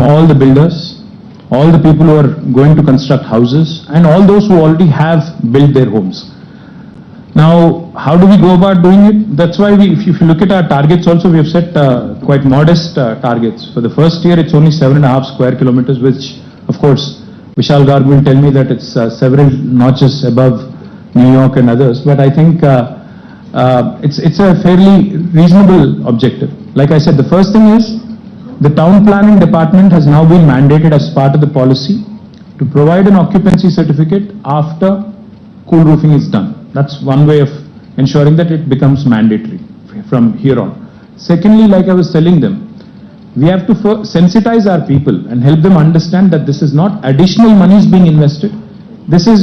all the builders, all the people who are going to construct houses, and all those who already have built their homes. Now, how do we go about doing it? That's why if you look at our targets also, we have set quite modest targets. For the first year, it's only 7.5 square kilometers, which, of course, Vishal Garg will tell me that it's several notches above New York and others. But I think it's a fairly reasonable objective. Like I said, the first thing is the town planning department has now been mandated as part of the policy to provide an occupancy certificate after cool roofing is done. That's one way of ensuring that it becomes mandatory from here on. Secondly, like I was telling them, we have to sensitize our people and help them understand that this is not additional money is being invested. This is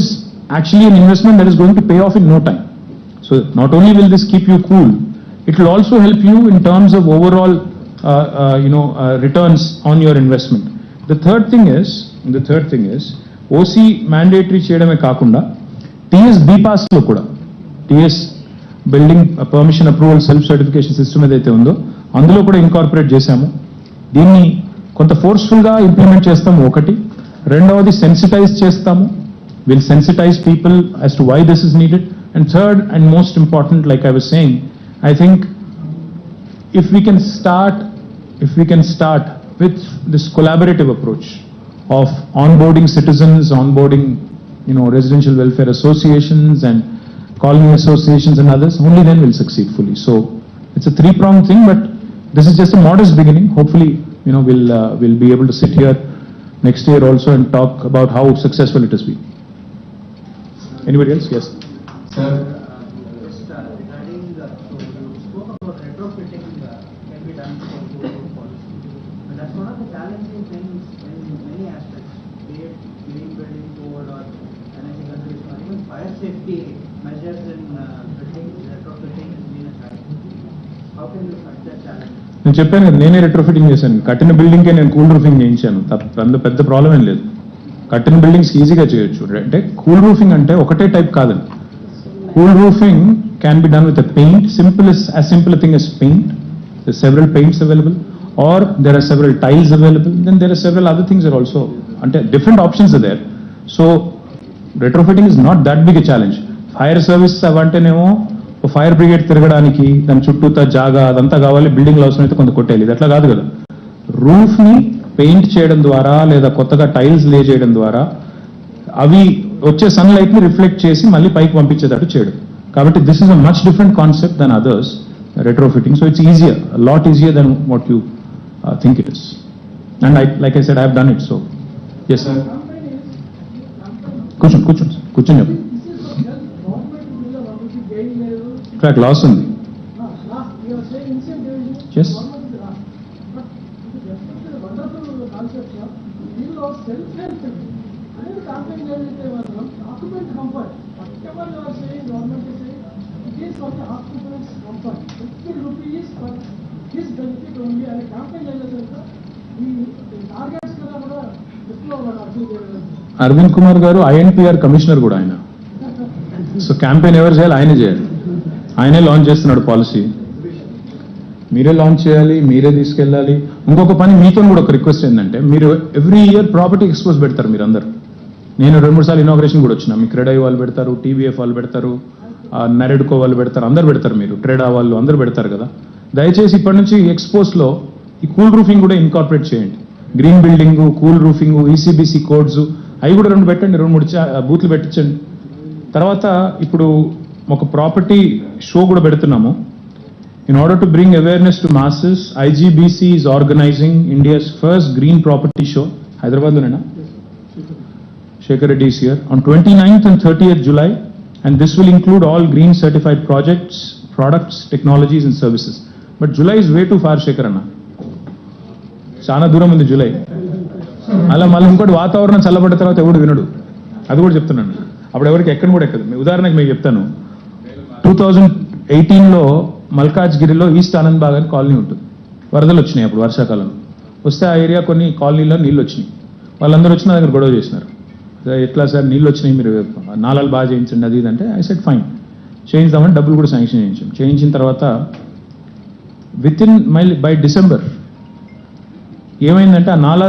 actually an investment that is going to pay off in no time. So not only will this keep you cool, it will also help you in terms of overall returns on your investment. The third thing is OC mandatory చేయడమే కాకుండా TS BPAS లో కూడా TS building permission approval self certification system ఏదైతే ఉందో అందులో కూడా incorporate చేశాము. దీన్ని కొంత ఫోర్స్ఫుల్గా ఇంప్లిమెంట్ చేస్తాము. ఒకటి, రెండవది సెన్సిటైజ్ చేస్తాము. Will sensitise people as to why this is needed. And third and most important, like I was saying, I think if we can start with this collaborative approach of onboarding citizens, onboarding residential welfare associations and colony associations and others, only then we'll succeed fully. So it's a three-pronged thing, but this is just a modest beginning. Hopefully, we'll be able to sit here next year also and talk about how successful it has been. Anybody else? Yes. Sir, regarding you spoke about retrofitting can be done for good policy. But that's one of the challenging things in many aspects, be it green building code or energy conservation or even fire safety measures in retrofitting has been a challenge. How can you fight that challenge? నేను చెప్పాను కదా, నేనే రెట్రోఫిటింగ్ చేశాను. కట్టిన బిల్డింగ్కే నేను cool roofing చేయించాను. అందులో పెద్ద ప్రాబ్లం ఏం లేదు. కట్టిన బిల్డింగ్స్ ఈజీగా చేయొచ్చు. అంటే కూల్ రూఫింగ్ అంటే ఒకటే టైప్ కాదండి. Cool roofing can be done with a paint, as simple a thing as paint. There are several paints available, or there are several tiles available. Then there are several other things that are also, different options are there. So retrofitting is not that big a challenge. Fire service avantenemo fire brigade తిరగడానికి దాని చుట్టూతా జాగా అదంతా కావాలి, building అవసరం అయితే కొంత కొట్టేయాలి. ఇది అట్లా కాదు కదా. రూఫ్ ని పెయింట్ చేయడం ద్వారా లేదా కొత్తగా టైల్స్ లే చేయడం ద్వారా అవి వచ్చే సన్లైట్ ని రిఫ్లెక్ట్ చేసి మళ్ళీ పైకి పంపించేటట్టు చేయడం. కాబట్టి this is a much different concept than others retrofitting. So it's easier, a lot easier than what you think it is. And like I said, I have done it. So yes, sir. కూర్చొని చెప్పు. Track loss ఉంది. Yes. Occupant comfort, whatever you are saying, government is saying, it is for the occupant's comfort. 50 rupees for his benefit only. And a campaign the targets కూడా అరవింద్ కుమార్ గారు INPR commissioner కూడా ఆయన. So campaign ఎవరు చేయాలి? ఆయనే చేయాలి. ఆయనే లాంచ్ చేస్తున్నాడు పాలసీ. మీరే లాంచ్ చేయాలి, మీరే తీసుకెళ్ళాలి. ఇంకొక పని మీతో కూడా ఒక రిక్వెస్ట్ ఏంటంటే, మీరు ఎవ్రీ ఇయర్ ప్రాపర్టీ ఎక్స్పోజ్ పెడతారు మీరు అందరు. నేను 2-3 సార్లు ఇనాగ్రేషన్ కూడా వచ్చిన. మీ క్రెడై వాళ్ళు పెడతారు, TVF వాళ్ళు పెడతారు, నరెడ్కో వాళ్ళు పెడతారు, అందరు పెడతారు. మీరు ట్రేడా వాళ్ళు అందరూ పెడతారు కదా. దయచేసి ఇప్పటి నుంచి ఎక్స్పోజ్లో ఈ కూల్ రూఫింగ్ కూడా ఇన్కార్పొరేట్ చేయండి. Green building, cool roofing, ECBC codes అవి కూడా 2 పెట్టండి, 2-3 బూత్లు పెట్టించండి. తర్వాత ఇప్పుడు ఒక ప్రాపర్టీ షో కూడా పెడుతున్నాము. In order to bring awareness to masses, IGBC is organizing India's first green property show. Hyderabad-loneనా? Shekhar Reddy is here on 29th and 30th July, and this will include all green certified projects, products, technologies and services. But July is way too far, Shekhar Anna. చాలా దూరం ఉంది July. అలా మళ్ళీ ఇంకోటి వాతావరణం చల్లబడ్డ తర్వాత ఎవడు వినడు. అది కూడా చెప్తున్నాను. అప్పుడు ఎవరికి ఎక్కడ కూడా ఎక్కదు. ఉదాహరణకు మీకు చెప్తాను. 2018లో మల్కాజ్గిరిలో ఈస్ట్ ఆనంద్ బాగ్ అని కాలనీ ఉంటుంది. వరదలు వచ్చినాయి అప్పుడు వర్షాకాలంలో. వస్తే ఆ ఏరియా కొన్ని కాలనీలో నీళ్ళు వచ్చినాయి. వాళ్ళందరూ వచ్చి నా దగ్గర గొడవ చేసినారు. ఎట్లా సార్ నీళ్ళు వచ్చినాయి, మీరు నాలాలు బాగా చేయించండి అది ఇది అంటే, ఐ సెడ్ ఫైన్ చేయించామని డబ్బులు కూడా శాంక్షన్ చేయించాం. చేయించిన తర్వాత బై డిసెంబర్ ఏమైందంటే, ఆ నాలా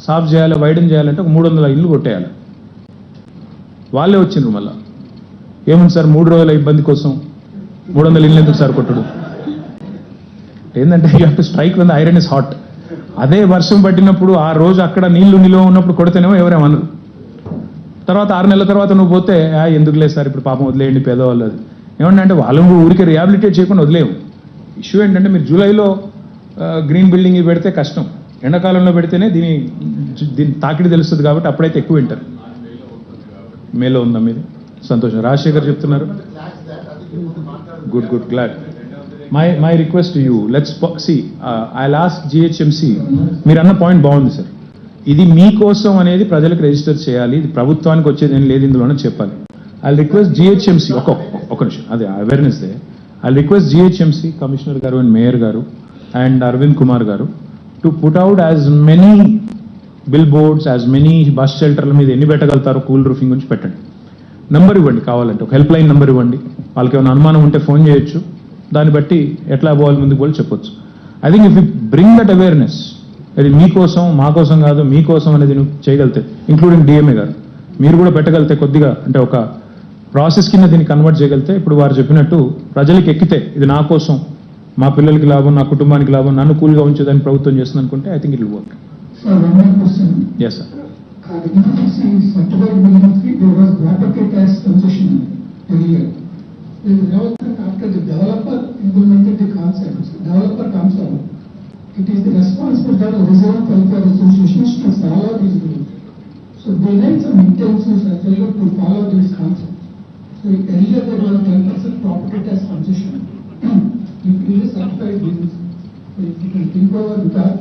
సాఫ్ చేయాలి, వైడన్ చేయాలంటే ఒక 300 ఇల్లు కొట్టేయాలి. వాళ్ళే వచ్చిండ్రు మళ్ళా. ఏముంది సార్ 3 రోజుల ఇబ్బంది కోసం 300 ఇల్లు ఎందుకు సార్ కొట్టుడు? ఏంటంటే you have to strike when the iron is hot. అదే వర్షం పట్టినప్పుడు ఆ రోజు అక్కడ నీళ్లు నిలువ ఉన్నప్పుడు కొడితేనేమో ఎవరేమన్నారు. తర్వాత 6 నెలల తర్వాత నువ్వు పోతే ఎందుకు లేదు సార్ ఇప్పుడు పాపం వదిలేయండి పేదవాళ్ళు అది. ఏమంటే వాళ్ళని ఊరికి రిహాబిలిటేట్ చేయకుండా వదిలేము. ఇష్యూ ఏంటంటే మీరు జూలైలో గ్రీన్ బిల్డింగ్ పెడితే కష్టం, ఎండాకాలంలో పెడితేనే దీని తాకిడి తెలుస్తుంది కాబట్టి అప్పుడైతే ఎక్కువ వింటారు. మేలో ఉందా మీది? సంతోషం. రాజశేఖర్ చెప్తున్నారు. Good glad. My request you let's see I last GHMC. మీరు అన్న పాయింట్ బాగుంది సార్. ఇది మీకోసం అనేది ప్రజలకు రిజిస్టర్ చేయాలి, ఇది ప్రభుత్వానికి వచ్చేది ఏం లేదు ఇందులోనే చెప్పాలి. ఐ రిక్వెస్ట్ జిహెచ్ఎంసి ఒక నిమిషం, అదే అవేర్నెస్ దే. I request GHMC commissioner garu and mayor garu and Arvind Kumar garu to put out as many billboards, as many bus షెల్టర్ల మీద ఎన్ని పెట్టగలుగుతారో కూల్ రూఫింగ్ గురించి పెట్టండి. నెంబర్ ఇవ్వండి, కావాలంటే ఒక హెల్ప్ లైన్ నెంబర్ ఇవ్వండి. వాళ్ళకి ఏమైనా అనుమానం ఉంటే ఫోన్ చేయొచ్చు, దాన్ని బట్టి ఎట్లా పోవాలి ముందుకు పోవాలి చెప్పొచ్చు. I think if you bring that awareness, అది మీకోసం మా కోసం కాదు మీకోసం అనేది నువ్వు చేయగలితే, ఇంక్లూడింగ్ డిఎంఏ గారు మీరు కూడా పెట్టగలితే, కొద్దిగా అంటే ఒక ప్రాసెస్ కింద దీన్ని కన్వర్ట్ చేయగలితే, ఇప్పుడు వారు చెప్పినట్టు ప్రజలకు ఎక్కితే ఇది నా కోసం, మా పిల్లలకి లాభం, నా కుటుంబానికి లాభం, నన్ను కూల్గా ఉంచేదని ప్రభుత్వం చేస్తుంది అనుకుంటే I think it will work. Yes sir. Certified building fee, there was property tax concession earlier. After the developer implemented the concepts, developer comes out. It is the responsibility of the resident welfare associations to follow these rules. So they need some intensive surveillance to follow these concepts. So earlier there was 10% property tax concession. If it is certified buildings, so if you can think over that,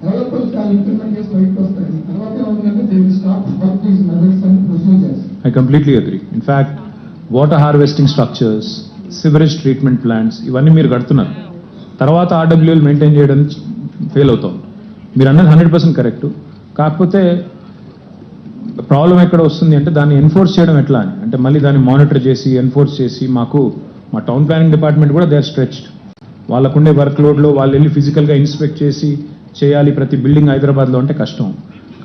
developers can implement this right prosperity. They will stop all these methods and procedures. I completely agree. In fact, water harvesting structures, sewerage treatment plants ఇవన్నీ మీరు కడుతున్నారు, తర్వాత ఆర్డబ్ల్యూఎల్ maintain చేయడం fail అవుతాం. మీరు అన్నది 100% correct. కాకపోతే problem ఎక్కడ వస్తుంది అంటే దాన్ని ఎన్ఫోర్స్ చేయడం ఎట్లా అని, అంటే మళ్ళీ దాన్ని మానిటర్ చేసి ఎన్ఫోర్స్ చేసి, మా టౌన్ ప్లానింగ్ డిపార్ట్మెంట్ కూడా దే ఆర్ స్ట్రెచ్డ్. వాళ్ళకుండే వర్క్ లోడ్లో వాళ్ళు వెళ్ళి ఫిజికల్గా ఇన్స్పెక్ట్ చేసి చేయాలి ప్రతి బిల్డింగ్ హైదరాబాద్లో అంటే కష్టం.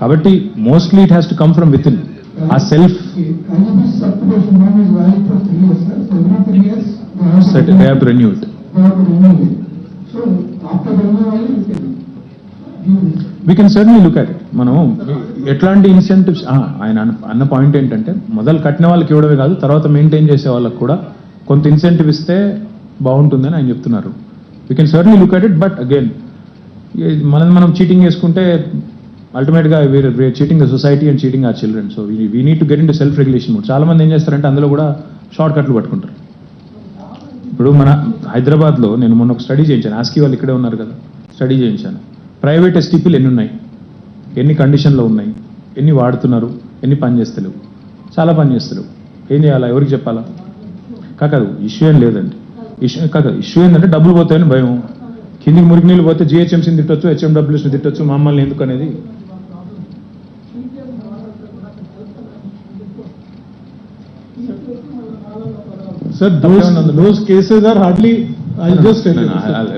కాబట్టి mostly it has to come from with in. ఆ self they have to renew it. We can certainly look at it. మనం ఎట్లాంటి ఇన్సెంటివ్స్, ఆయన అన్న పాయింట్ ఏంటంటే మొదలు కట్టిన వాళ్ళకి ఇవ్వడమే కాదు, తర్వాత మెయింటైన్ చేసే వాళ్ళకి కూడా కొంత ఇన్సెంటివ్ ఇస్తే బాగుంటుందని ఆయన చెప్తున్నారు. We can certainly look at it, but again మనం చీటింగ్ చేసుకుంటే అల్టిమేట్గా we're cheating the society and cheating our children. So we need to get in to self regulation mode. చాలా మంది ఏం చేస్తారంటే అందులో కూడా షార్ట్ కట్లు పట్టుకుంటారు. ఇప్పుడు మన హైదరాబాద్లో నేను మొన్న ఒక స్టడీ చేయించాను, ఆస్కీ వాళ్ళు ఇక్కడే ఉన్నారు కదా, స్టడీ చేయించాను. ప్రైవేట్ ఎస్టీపీలు ఎన్ని ఉన్నాయి, ఎన్ని కండిషన్లో ఉన్నాయి, ఎన్ని వాడుతున్నారు, ఎన్ని పని చేస్తలేవు, చాలా పని చేస్తలేవు. ఏం చేయాలా, ఎవరికి చెప్పాలా? కాదు ఇష్యూ ఏం లేదండి, ఇష్యూ ఏంటంటే డబ్బులు పోతాయని భయం. కిందికి మురికి నీళ్ళు పోతే జిహెచ్ఎంసీని తిట్టొచ్చు, హెచ్ఎండబ్ల్యూస్ని తిట్టొచ్చు, మమ్మల్ని ఎందుకు అనేది. Sir, those cases are hardly, I'll just tell you.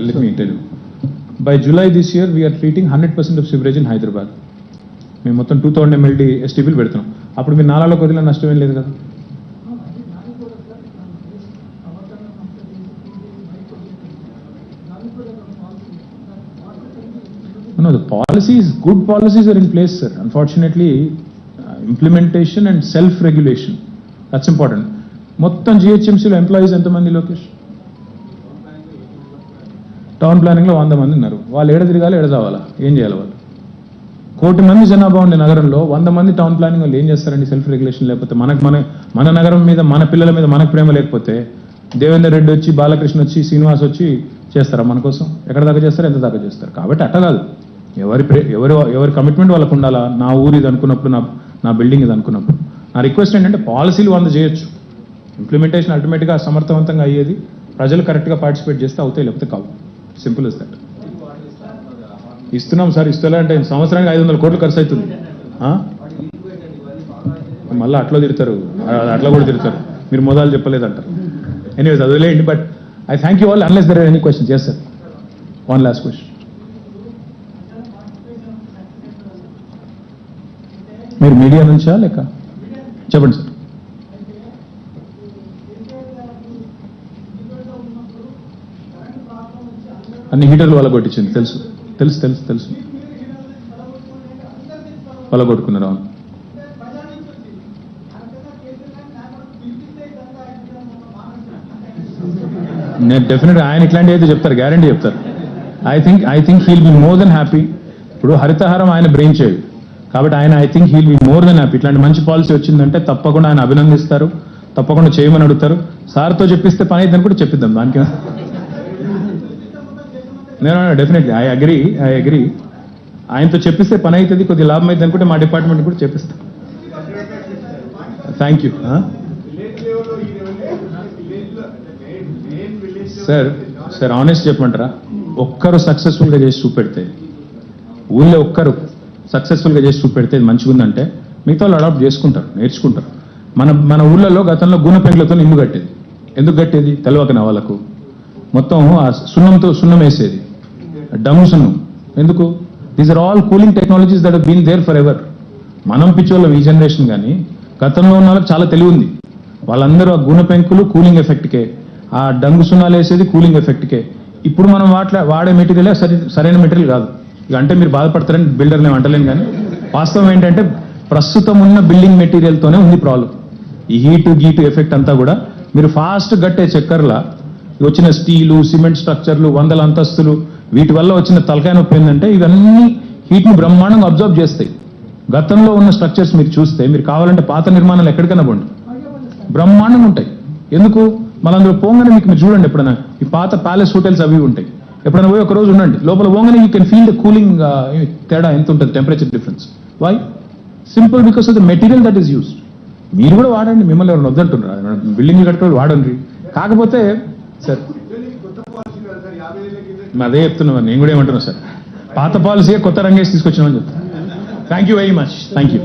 Let me tell you. By July this year, we are treating 100% of sewerage in Hyderabad. మేము మొత్తం 2000 MLD STPలు పెడుతున్నాం. అప్పుడు మీరు నాలాలో కొద్దిగా నష్టం ఏం లేదు కదా. No, the policies, good policies are in place, sir. Unfortunately, implementation and self-regulation, that's important. మొత్తం జిహెచ్ఎంసీలో ఎంప్లాయీస్ ఎంతమంది లోకేష్? టౌన్ ప్లానింగ్లో 100 మంది ఉన్నారు. వాళ్ళు ఏడ తిరగాలి, ఏడ చావాలా, ఏం చేయాలి వాళ్ళు? 1 కోటి మంది జనాభా ఉండే నగరంలో 100 మంది టౌన్ ప్లానింగ్ వాళ్ళు ఏం చేస్తారండి? సెల్ఫ్ రెగ్యులేషన్ లేకపోతే, మన నగరం మీద, మన పిల్లల మీద మనకు ప్రేమ లేకపోతే దేవేందర్ రెడ్డి వచ్చి, బాలకృష్ణ వచ్చి, శ్రీనివాస్ వచ్చి చేస్తారా మన కోసం? ఎక్కడ దాకా చేస్తారు, ఎంత దాకా చేస్తారు? కాబట్టి అట్ట కాదు, ఎవరి కమిట్మెంట్ వాళ్ళకు ఉండాలా. నా ఊరు ఇది అనుకున్నప్పుడు, నా బిల్డింగ్ ఇది అనుకున్నప్పుడు. నా రిక్వెస్ట్ ఏంటంటే పాలసీలు 100 చేయొచ్చు, ఇంప్లిమెంటేషన్ అల్టిమేట్గా సమర్థవంతంగా అయ్యేది ప్రజలు కరెక్ట్గా పార్టిసిపేట్ చేస్తే అవుతాయి, లేకపోతే కావు. Simple is that. ఇస్తున్నాం సార్, ఇస్తలే అంటే సంవత్సరానికి 500 కోట్లు ఖర్చు అవుతుంది. మళ్ళీ అట్లా తిడతారు, అట్లా కూడా తిడతారు, మీరు మొదలు చెప్పలేదంటారు. ఎనీవేస్ అది వదిలేయండి. But I thank you all unless there are any questions. Yes sir, one last question. మీరు మీడియా నుంచా లేక? చెప్పండి సార్. అన్ని హీటర్లు వాళ్ళ కొట్టించింది, తెలుసు తెలుసు తెలుసు తెలుసు వాళ్ళ కొట్టుకున్నారు. అవును, నేను డెఫినెట్గా ఆయన ఇట్లాంటివి అయితే చెప్తారు, గ్యారంటీ చెప్తారు. I think he'll be more than happy. ఇప్పుడు హరితహారం ఆయన బ్రెయిన్ చేయడు కాబట్టి I think he'll be more than happy. ఇట్లాంటి మంచి పాలసీ వచ్చిందంటే తప్పకుండా ఆయన అభినందిస్తారు, తప్పకుండా చేయమని అడుగుతారు. సార్తో చెప్పిస్తే పని అయితే కూడా చెప్పిద్దాం దానికి. నేను డెఫినెట్లీ ఐ అగ్రీ. ఆయనతో చెప్పిస్తే పని అవుతుంది, కొద్దిగా లాభం అవుతుంది అనుకుంటే మా డిపార్ట్మెంట్ కూడా చెప్పిస్తాం. Thank you. సార్ ఆనెస్ట్ చెప్పమంటారా, ఒక్కరు సక్సెస్ఫుల్గా చేసి చూపెడితే, ఊళ్ళో ఒక్కరు సక్సెస్ఫుల్గా చేసి చూపెడితే మంచిగా ఉందంటే మిగతా వాళ్ళు అడాప్ట్ చేసుకుంటారు, నేర్చుకుంటారు. మన ఊళ్ళలో గతంలో గుణపెంకులతో ఇల్లు కట్టేది. ఎందుకు కట్టేది తెలియక వాళ్ళకు. మొత్తం ఆ సున్నం వేసేది, డమ్ము సున్నం. ఎందుకు? These are all cooling technologies that been there for ever. మనం పిచ్చోళ్ళం ఈ జనరేషన్, కానీ గతంలో ఉన్న వాళ్ళకి చాలా తెలివి ఉంది. వాళ్ళందరూ ఆ గుణపెంకులు కూలింగ్ ఎఫెక్ట్కే, ఆ డంగు సున్నాలు వేసేది కూలింగ్ ఎఫెక్ట్కే. ఇప్పుడు మనం వాడే మెటీరియల్ సరైన మెటీరియల్ కాదు. ఇక అంటే మీరు బాధపడతారని బిల్డర్ నేను అంటలేను, కానీ వాస్తవం ఏంటంటే ప్రస్తుతం ఉన్న బిల్డింగ్ మెటీరియల్తోనే ఉంది ప్రాబ్లం. ఈ హీటు ఎఫెక్ట్ అంతా కూడా మీరు ఫాస్ట్ గట్టే చక్కర్లా వచ్చిన స్టీలు, సిమెంట్ స్ట్రక్చర్లు, 100 అంతస్తులు, వీటి వల్ల వచ్చిన తలకాయ నొప్పి ఏంటంటే ఇవన్నీ హీట్ని బ్రహ్మాండంగా అబ్జర్వ్ చేస్తాయి. గతంలో ఉన్న స్ట్రక్చర్స్ మీరు చూస్తే, మీరు కావాలంటే పాత నిర్మాణాలు ఎక్కడికైనా పోండి, బ్రహ్మాండంగా ఉంటాయి. ఎందుకు? మళ్ళీ అందులో పోగానే మీకు మీరు చూడండి, ఎప్పుడైనా ఈ పాత ప్యాలెస్ హోటల్స్ అవి ఉంటాయి, ఎప్పుడైనా పోయి ఒక రోజు ఉండండి, లోపల పోగానే you can feel the cooling తేడా ఎంత ఉంటుంది, temperature difference. Why? Simple, because of the material that is used. మీరు కూడా వాడండి, మిమ్మల్ని ఎవరైనా వద్దంటున్నారు, బిల్డింగ్ కట్టుకోవాలి వాడండి. కాకపోతే సార్ అదే చెప్తున్నా, నేను కూడా ఏమంటున్నా సార్, పాత పాలసీ కొత్త రంగేసి తీసుకొచ్చామని చెప్తాను. Thank you very much. Thank you.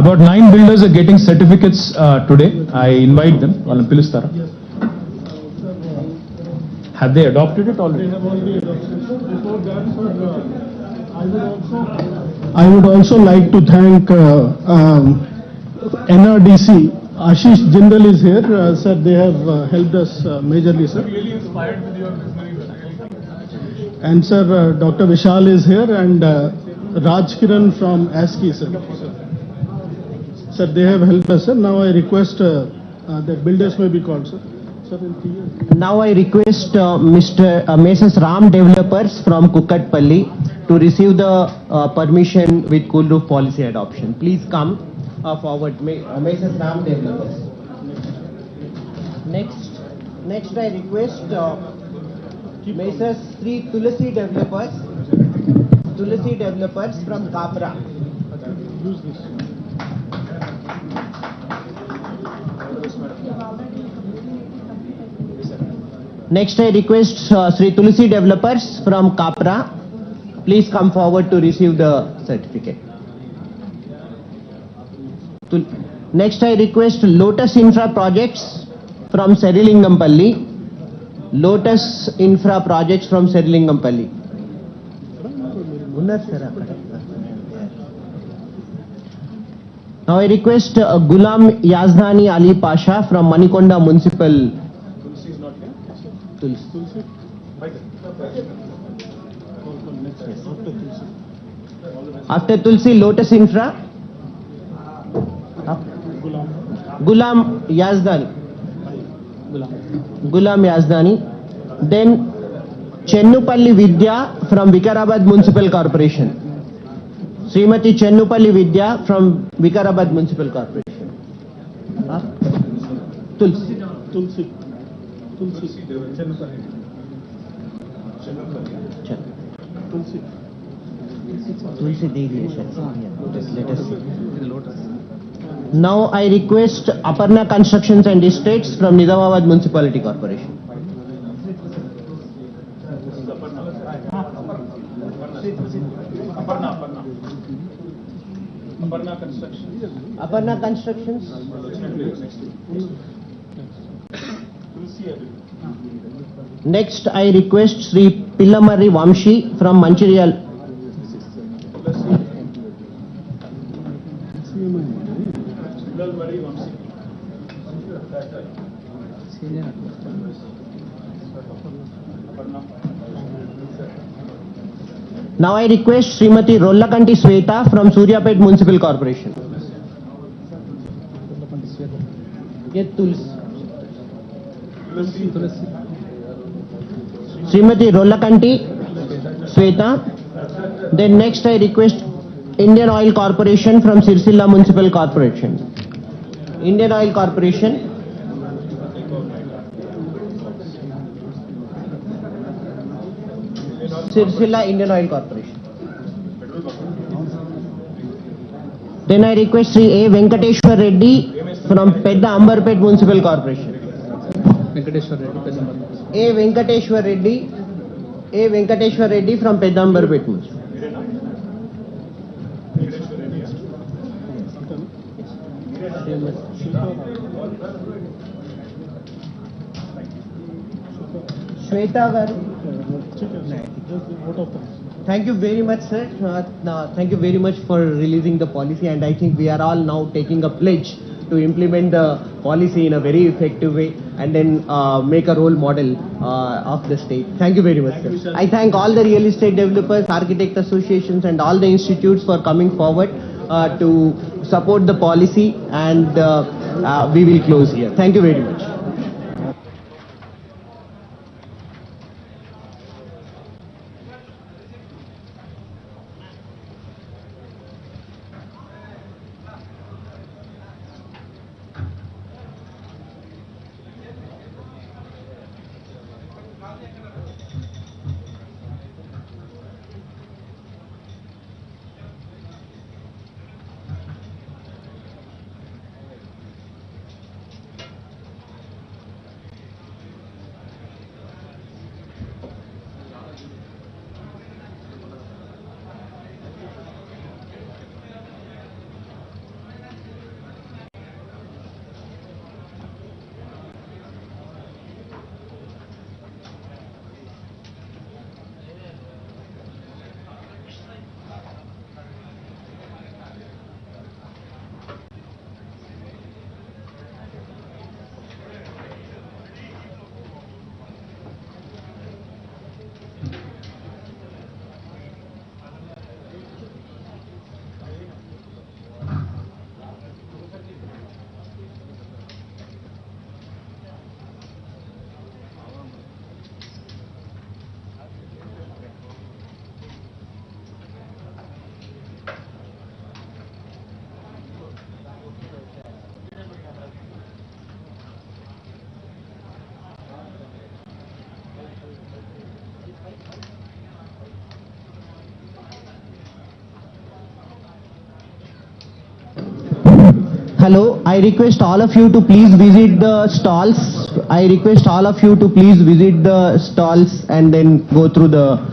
About 9 builders are getting certificates today. I invite them. వాళ్ళని పిలుస్తారా? Have they adopted it already? They have already adopted. Before that, sir, I would also like to thank NRDC. Ashish Jindal is here. Sir, they have helped us majorly, sir. Really inspired with your visionary. And sir, Dr. Vishal is here, and Raj Kiran from ASCII, sir. Sir, they have helped us, sir. Now I request that builders may be called, sir. Sir, Now I request Mrs. Ram Developers from Kukatpalli to receive the permission with cool roof policy adoption. Please come forward, Mrs. Ram Developers. Next I request Mrs. Sri Tulsi Developers from Kapra. use this. Next I request Sri Tulsi Developers from Kapra. Please come forward to receive the certificate. Next I request Lotus Infra Projects from Serilingampalli. Lotus Infra Projects from Serilingampalli. Now I request Gulam Yazdani Ali Pasha from Manikonda Municipal. Tulsi. After Tulsi, Lotus Infra. Gulam Yazdani. Then Chennupalli Vidya from Vikarabad Municipal Corporation. Srimati Chennupalli Vidya from Vikarabad Municipal Corporation. Tulsi. Let us see. Now I request Aparna Constructions and Estates from Nizamabad Municipality Corporation. Aparna Constructions. Next I request Sri Pillamari Vamshi from Mancherial. Now I request Srimati Rollakanti Sweta from Suryapet Municipal Corporation. Get Tulsi. Srimati Rollakanti, Sweta. Then next I request Indian Oil Corporation from Sirsilla Municipal Corporation. Indian Oil Corporation. Sirsilla Indian Oil Corporation. Then I request Sri A. Venkateshwar Reddy from Pedda Ambarpet Municipal Corporation. A. Venkateshwar Reddy. A. Venkateshwar Reddy from Pedda Ambarpet Municipal. Shweta garu. Thank you very much, sir. Thank you very much for releasing the policy, and I think we are all now taking a pledge to implement the policy in a very effective way and then make a role model of the state. Thank you very much, sir. I thank all the real estate developers, architect associations and all the institutes for coming forward to support the policy, and we will close here. Thank you very much. Hello, I request all of you to please visit the stalls. I request all of you to please visit the stalls and then go through the...